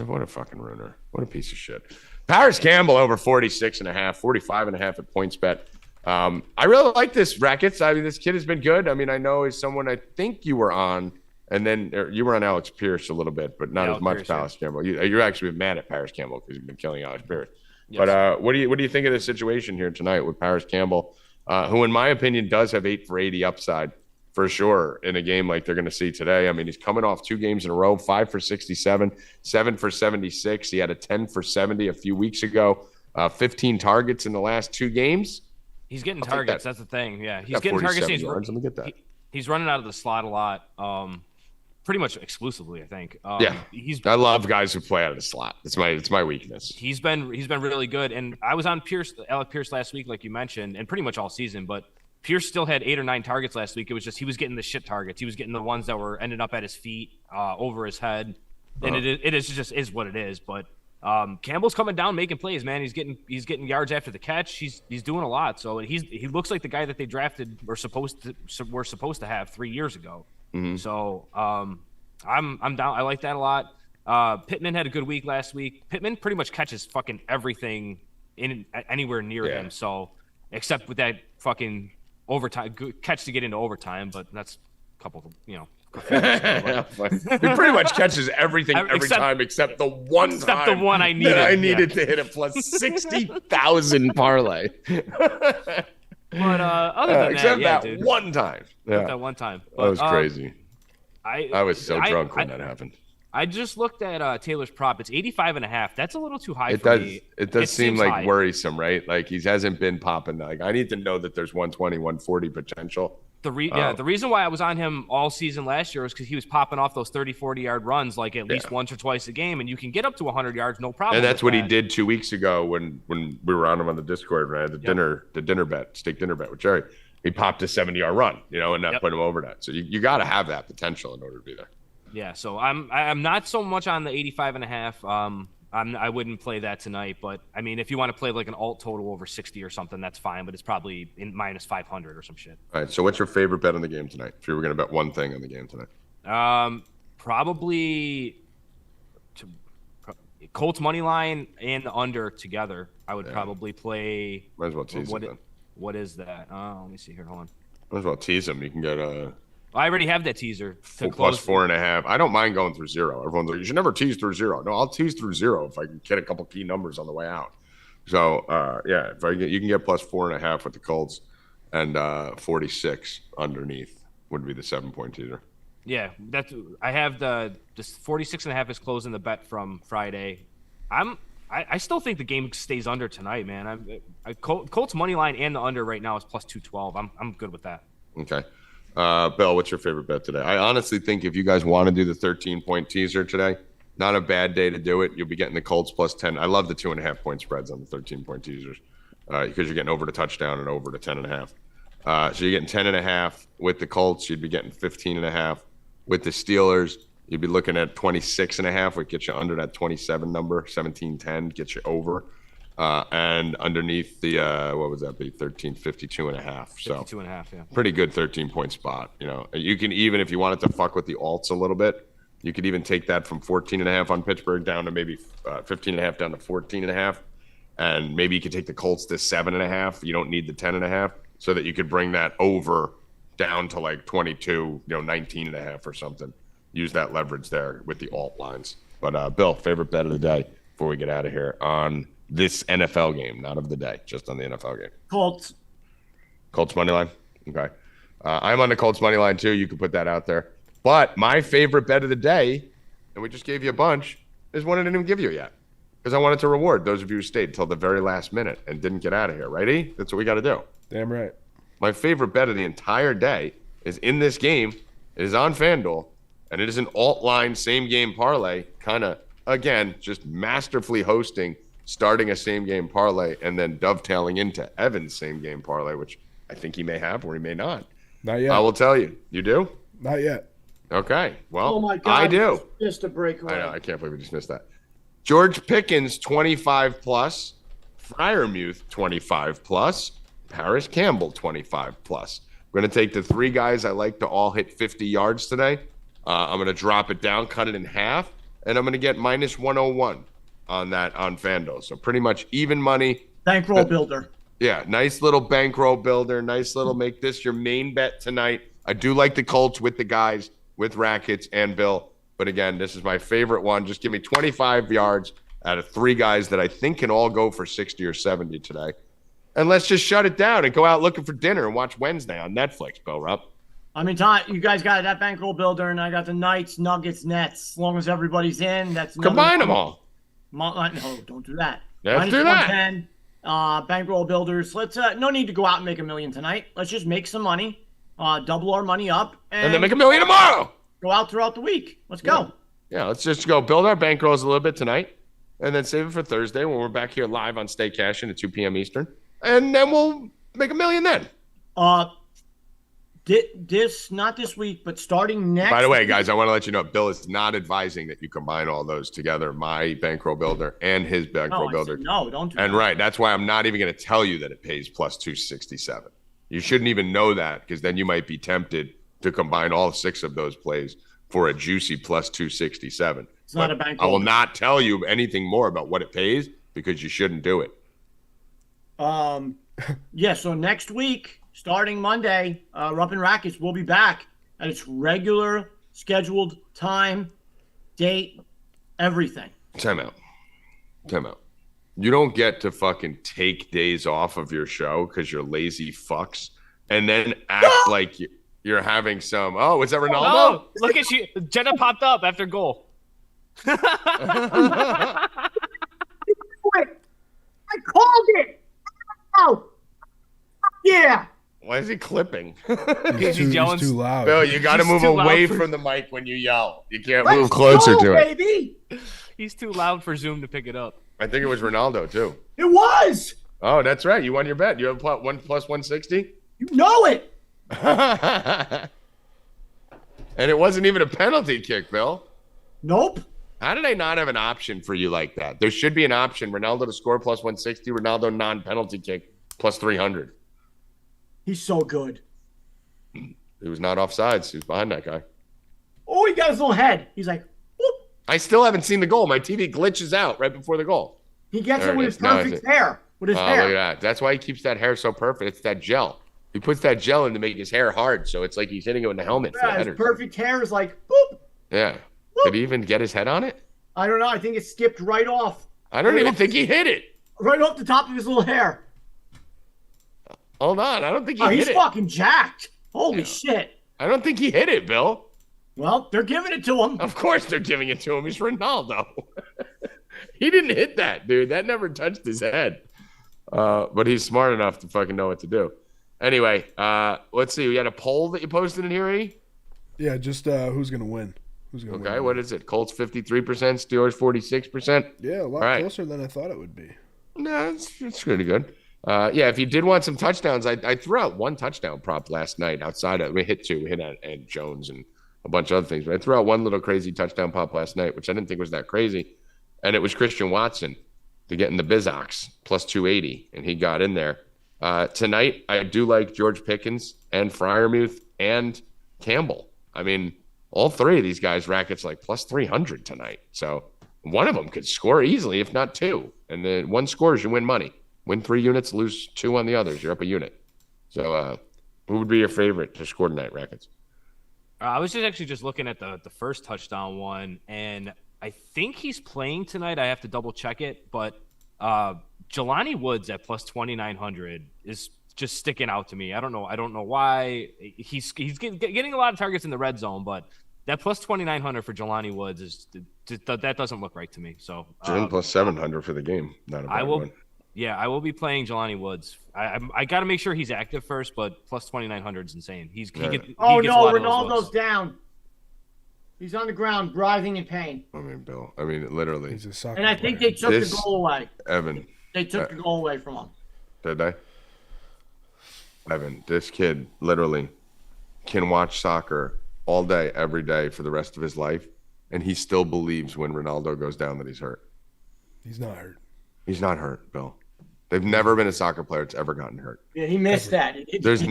[SPEAKER 2] What a fucking ruiner. What a piece of shit. Paris Campbell over 46.5, 45.5 at PointsBet. I really like this, Rackets. I mean, this kid has been good. I mean, I know he's someone I think you were on, and then you were on Alex Pierce a little bit, but not as much Paris Campbell. You're actually mad at Paris Campbell because you've been killing Alex Pierce. Yes. But what do you think of the situation here tonight with Paris Campbell, who, in my opinion, does have 8 for 80 upside for sure in a game like they're going to see today? I mean, he's coming off 2 games in a row, 5 for 67, 7 for 76. He had a 10 for 70 a few weeks ago, 15 targets in the last 2 games.
[SPEAKER 4] He's getting targets. That's the thing. Yeah, he's getting targets.
[SPEAKER 2] Yards. Let me get that.
[SPEAKER 4] He's running out of the slot a lot. pretty much exclusively, I think.
[SPEAKER 2] Yeah, I love guys who play out of the slot. It's my weakness.
[SPEAKER 4] He's been really good, and I was on Alec Pierce last week, like you mentioned, and pretty much all season. But Pierce still had 8 or 9 targets last week. It was just he was getting the shit targets. He was getting the ones that were ending up at his feet, over his head, and it is what it is. But Campbell's coming down making plays, man. He's getting yards after the catch. He's doing a lot. So he looks like the guy that they drafted were supposed to have 3 years ago. Mm-hmm. So I'm down. I like that a lot. Pittman had a good week last week. Pittman pretty much catches fucking everything anywhere near him. So except with that fucking overtime catch to get into overtime, but that's a couple of, you know.
[SPEAKER 2] He pretty much catches every time except the one time.
[SPEAKER 4] Except the one I needed.
[SPEAKER 2] I needed to hit a plus 60,000 parlay.
[SPEAKER 4] But other than
[SPEAKER 2] except
[SPEAKER 4] that,
[SPEAKER 2] that one time. Yeah.
[SPEAKER 4] That one time.
[SPEAKER 2] But, that was crazy. I was so drunk when that happened.
[SPEAKER 4] I just looked at Taylor's prop. It's 85.5. That's a little too high for me.
[SPEAKER 2] It does seem like worrisome, right? Like he hasn't been popping. Like I need to know that there's 120, 140 potential.
[SPEAKER 4] The reason why I was on him all season last year was because he was popping off those 30, 40-yard runs like at least once or twice a game, and you can get up to 100 yards, no problem.
[SPEAKER 2] And that's what he did 2 weeks ago when we were on him on the Discord and I had the steak dinner bet with Jerry. He popped a 70-yard run, and that put him over that. So you got to have that potential in order to be there.
[SPEAKER 4] Yeah, so I'm not so much on the 85.5. I wouldn't play that tonight, but I mean, if you want to play like an alt total over 60 or something, that's fine. But it's probably in minus 500 or some shit.
[SPEAKER 2] All right. So, what's your favorite bet on the game tonight? If you were going to bet one thing on the game tonight,
[SPEAKER 4] probably Colts money line and the under together. I would probably play.
[SPEAKER 2] Might as well tease them.
[SPEAKER 4] What is that? Let me see here. Hold on.
[SPEAKER 2] Might as well tease them. You can get a.
[SPEAKER 4] I already have that teaser.
[SPEAKER 2] Plus 4.5. I don't mind going through 0. Everyone's like, you should never tease through 0. No, I'll tease through 0 if I can get a couple key numbers on the way out. So, you can get plus 4.5 with the Colts, and 46 underneath would be the 7-point teaser.
[SPEAKER 4] Yeah, I have the 46.5 is closing the bet from Friday. I still think the game stays under tonight, man. Colts money line and the under right now is plus 212. I'm good with that.
[SPEAKER 2] Okay. Bill, what's your favorite bet today? I honestly think if you guys want to do the 13-point teaser today, not a bad day to do it. You'll be getting the Colts plus 10. I love the 2.5-point spreads on the 13-point teasers because you're getting over the touchdown and over the 10.5. So you're getting 10.5 with the Colts. You'd be getting 15.5 with the Steelers. You'd be looking at 26.5, which gets you under that 27 number. 17-10 gets you over. And underneath the what would that be? 52.5. So
[SPEAKER 4] 52.5, yeah.
[SPEAKER 2] Pretty good 13-point spot. You can even, if you wanted to fuck with the alts a little bit, you could even take that from 14.5 on Pittsburgh down to maybe 15.5 down to 14.5, and maybe you could take the Colts to 7.5. You don't need the 10.5, so that you could bring that over down to like 22, 19.5 or something. Use that leverage there with the alt lines. But Bill, favorite bet of the day before we get out of here on this NFL game, not of the day, just on the NFL game.
[SPEAKER 3] Colts
[SPEAKER 2] money line. Okay. I'm on the Colts money line too. You can put that out there. But my favorite bet of the day, and we just gave you a bunch, is one I didn't even give you yet. Because I wanted to reward those of you who stayed until the very last minute and didn't get out of here. Right, E? That's what we got to do.
[SPEAKER 1] Damn right.
[SPEAKER 2] My favorite bet of the entire day is in this game. It is on FanDuel, and it is an alt line same game parlay, kind of, again, just masterfully hosting, starting a same game parlay and then dovetailing into Evan's same game parlay, which I think he may have or he may not.
[SPEAKER 1] Not yet.
[SPEAKER 2] I will tell you. You do?
[SPEAKER 1] Not yet.
[SPEAKER 2] Okay. Well,
[SPEAKER 3] oh my God,
[SPEAKER 2] I do.
[SPEAKER 3] Just a breakaway.
[SPEAKER 2] I know. I can't believe we just missed that. George Pickens, 25 plus. Freiermuth, 25 plus. Paris Campbell, 25 plus. We're going to take the 3 guys I like to all hit 50 yards today. I'm going to drop it down, cut it in half, and I'm going to get minus 101 on that on FanDuel. So pretty much even money.
[SPEAKER 3] Bankroll builder.
[SPEAKER 2] Yeah, nice little bankroll builder. Nice little make this your main bet tonight. I do like the Colts with the guys, with Rackets and Bill. But again, this is my favorite one. Just give me 25 yards out of 3 guys that I think can all go for 60 or 70 today. And let's just shut it down and go out looking for dinner and watch Wednesday on Netflix, Bill Rupp.
[SPEAKER 3] I mean, Todd, you guys got that bankroll builder, and I got the Knights, Nuggets, Nets. As long as everybody's in, that's
[SPEAKER 2] combine them all.
[SPEAKER 3] No, don't do that.
[SPEAKER 2] Let's do that.
[SPEAKER 3] Bankroll builders. Let's no need to go out and make $1 million tonight. Let's just make some money, double our money up,
[SPEAKER 2] and then make $1 million tomorrow.
[SPEAKER 3] go out throughout the week. Let's go.
[SPEAKER 2] Yeah, let's just go build our bankrolls a little bit tonight, and then save it for Thursday when we're back here live on Stay Cashin at 2 p.m. Eastern, and then we'll make $1 million then.
[SPEAKER 3] This not this week, but starting next.
[SPEAKER 2] By the way, guys, I want to let you know Bill is not advising that you combine all those together, my bankroll builder and his bankroll builder.
[SPEAKER 3] No, don't do
[SPEAKER 2] and
[SPEAKER 3] that.
[SPEAKER 2] Right, that's why I'm not even going to tell you that it pays plus 267. You shouldn't even know that, because then you might be tempted to combine all 6 of those plays for a juicy plus 267.
[SPEAKER 3] It's not a bankroll.
[SPEAKER 2] I will not tell you anything more about what it pays, because you shouldn't do it.
[SPEAKER 3] Yeah, so next week, starting Monday, Rupp and Rackets will be back at its regular scheduled time, date, everything.
[SPEAKER 2] Time out. You don't get to fucking take days off of your show because you're lazy fucks and then act like you're having some, is that Ronaldo?
[SPEAKER 4] Oh, look at you. Jenna popped up after goal.
[SPEAKER 3] I called it. Oh, yeah.
[SPEAKER 2] Why is he clipping?
[SPEAKER 1] He's too loud.
[SPEAKER 2] Bill, you got to move
[SPEAKER 4] too loud
[SPEAKER 2] away
[SPEAKER 4] for-
[SPEAKER 2] from the mic when you yell. You can't move closer to it.
[SPEAKER 3] Baby.
[SPEAKER 4] He's too loud for Zoom to pick it up.
[SPEAKER 2] I think it was Ronaldo, too.
[SPEAKER 3] It was.
[SPEAKER 2] Oh, that's right. You won your bet. You have plus 160?
[SPEAKER 3] You know it.
[SPEAKER 2] And it wasn't even a penalty kick, Bill.
[SPEAKER 3] Nope.
[SPEAKER 2] How did I not have an option for you like that? There should be an option. Ronaldo to score plus 160, Ronaldo non-penalty kick plus 300.
[SPEAKER 3] He's so good.
[SPEAKER 2] He was not offsides. He was behind that guy.
[SPEAKER 3] Oh, he got his little head. He's like, whoop.
[SPEAKER 2] I still haven't seen the goal. My TV glitches out right before the goal.
[SPEAKER 3] He gets
[SPEAKER 2] There
[SPEAKER 3] it
[SPEAKER 2] it
[SPEAKER 3] with
[SPEAKER 2] is.
[SPEAKER 3] his
[SPEAKER 2] Now
[SPEAKER 3] perfect
[SPEAKER 2] it's it.
[SPEAKER 3] hair. With his hair.
[SPEAKER 2] Look at that. That's why he keeps that hair so perfect. It's that gel. He puts that gel in to make his hair hard, so it's like he's hitting it in the helmet. For the
[SPEAKER 3] Yeah, his
[SPEAKER 2] header.
[SPEAKER 3] perfect hair is like, boop.
[SPEAKER 2] Yeah. Did he even get his head on it?
[SPEAKER 3] I don't know. I think it skipped right off.
[SPEAKER 2] I don't even think he hit it.
[SPEAKER 3] Right off the top of his little hair.
[SPEAKER 2] Hold on. I don't think he
[SPEAKER 3] Oh,
[SPEAKER 2] hit
[SPEAKER 3] he's
[SPEAKER 2] it.
[SPEAKER 3] fucking jacked. Holy
[SPEAKER 2] Yeah.
[SPEAKER 3] shit.
[SPEAKER 2] I don't think he hit it, Bill.
[SPEAKER 3] Well, they're giving it to him.
[SPEAKER 2] Of course they're giving it to him. He's Ronaldo. He didn't hit that, dude. That never touched his head. But he's smart enough to fucking know what to do. Anyway, let's see. We had a poll that you posted in here, E?
[SPEAKER 1] Yeah, just who's gonna win? Who's gonna win?
[SPEAKER 2] Okay, what is it? Colts 53%, Steelers 46%.
[SPEAKER 1] Yeah, a lot
[SPEAKER 2] All right.
[SPEAKER 1] closer than I thought it would be.
[SPEAKER 2] No, it's pretty good. Yeah, if you did want some touchdowns, I threw out one touchdown prop last night outside of, we hit 2. We hit Ed Jones and a bunch of other things. But I threw out one little crazy touchdown prop last night, which I didn't think was that crazy. And it was Christian Watson to get in the Bizox plus 280, and he got in there. Tonight, I do like George Pickens and Freiermuth and Campbell. I mean, all 3 of these guys, Rackets, like plus 300 tonight. So one of them could score easily, if not 2. And then 1 scores, you win money. Win 3 units, lose 2 on the others. You're up a unit. So who would be your favorite to score tonight, Rackets?
[SPEAKER 4] I was just looking at the first touchdown one, and I think he's playing tonight. I have to double check it, but Jelani Woods at plus 2,900 is just sticking out to me. I don't know why. He's getting a lot of targets in the red zone, but that plus 2,900 for Jelani Woods is that doesn't look right to me. So
[SPEAKER 2] plus 700 for the game. Not a bad one.
[SPEAKER 4] Yeah, I will be playing Jelani Woods. I got to make sure he's active first, but plus 2,900 is insane. He gets
[SPEAKER 3] Oh,
[SPEAKER 4] a
[SPEAKER 3] no,
[SPEAKER 4] lot of those
[SPEAKER 3] Ronaldo's
[SPEAKER 4] looks.
[SPEAKER 3] down. He's on the ground, writhing in pain.
[SPEAKER 2] I mean, Bill. I mean, literally.
[SPEAKER 1] He's a soccer
[SPEAKER 3] And I think
[SPEAKER 1] player.
[SPEAKER 3] they took the goal away.
[SPEAKER 2] Evan.
[SPEAKER 3] They took the goal away from him.
[SPEAKER 2] Did they? Evan, this kid literally can watch soccer all day, every day for the rest of his life, and he still believes when Ronaldo goes down that he's hurt.
[SPEAKER 1] He's not hurt.
[SPEAKER 2] He's not hurt, Bill. They've never been a soccer player that's ever gotten hurt.
[SPEAKER 3] Yeah, he missed that.
[SPEAKER 2] There's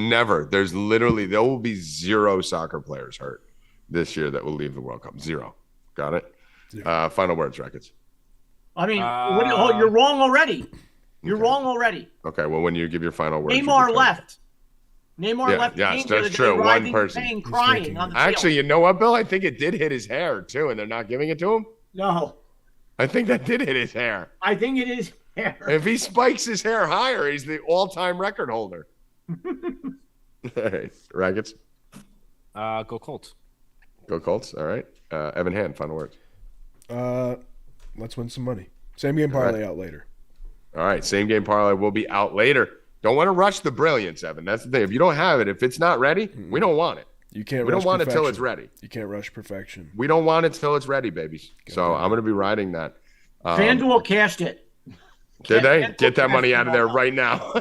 [SPEAKER 2] literally, there will be 0 soccer players hurt this year that will leave the World Cup. 0. Got it? Final words, Rackets.
[SPEAKER 3] I mean, you're wrong already. You're wrong already.
[SPEAKER 2] Okay, well, when you give your final words.
[SPEAKER 3] Neymar left. Neymar
[SPEAKER 2] Yeah,
[SPEAKER 3] left.
[SPEAKER 2] yes,
[SPEAKER 3] the game the other
[SPEAKER 2] that's
[SPEAKER 3] day,
[SPEAKER 2] true. One
[SPEAKER 3] writhing in
[SPEAKER 2] person.
[SPEAKER 3] pain,
[SPEAKER 1] He's
[SPEAKER 3] crying
[SPEAKER 1] thinking-
[SPEAKER 3] on the field.
[SPEAKER 2] Actually, you know what, Bill? I think it did hit his hair, too, and they're not giving it to him.
[SPEAKER 3] No,
[SPEAKER 2] I think that did hit his hair.
[SPEAKER 3] I think it is hair.
[SPEAKER 2] If he spikes his hair higher, he's the all-time record holder. All right, Rackets.
[SPEAKER 4] Go Colts.
[SPEAKER 2] Go Colts. All right. Evan Hand, final words.
[SPEAKER 1] Let's win some money. Same game parlay out later.
[SPEAKER 2] All right, same game parlay will be out later. Don't want to rush the brilliance, Evan. That's the thing. If you don't have it, if it's not ready, we don't want it.
[SPEAKER 1] You can't.
[SPEAKER 2] We don't
[SPEAKER 1] rush
[SPEAKER 2] want it till
[SPEAKER 1] perfection.
[SPEAKER 2] it's ready.
[SPEAKER 1] You can't rush perfection.
[SPEAKER 2] We don't want it till it's ready, babies. So I'm going to be riding that.
[SPEAKER 3] FanDuel cashed it.
[SPEAKER 2] Did they? Get that money out of there right now.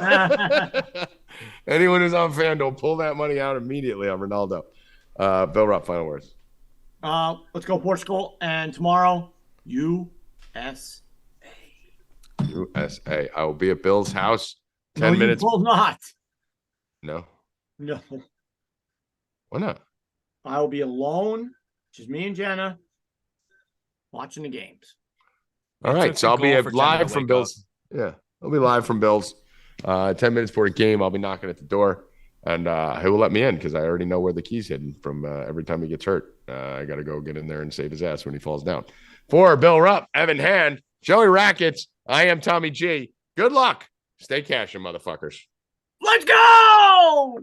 [SPEAKER 2] Anyone who's on FanDuel, pull that money out immediately on Ronaldo. Bill Rupp, final words.
[SPEAKER 3] Let's go Portugal. And tomorrow, USA.
[SPEAKER 2] USA. I will be at Bill's house. 10 minutes.
[SPEAKER 3] You will not.
[SPEAKER 2] No.
[SPEAKER 3] No.
[SPEAKER 2] Why not?
[SPEAKER 3] I will be alone, just me and Jenna, watching the games.
[SPEAKER 2] All right. So I'll be live from Bill's. Yeah. I'll be live from Bill's. 10 minutes before the game, I'll be knocking at the door. And he will let me in because I already know where the key's hidden from every time he gets hurt. I got to go get in there and save his ass when he falls down. For Bill Rupp, Evan Hand, Joey Rackets, I am Tommy G. Good luck. Stay cashing, motherfuckers.
[SPEAKER 3] Let's go!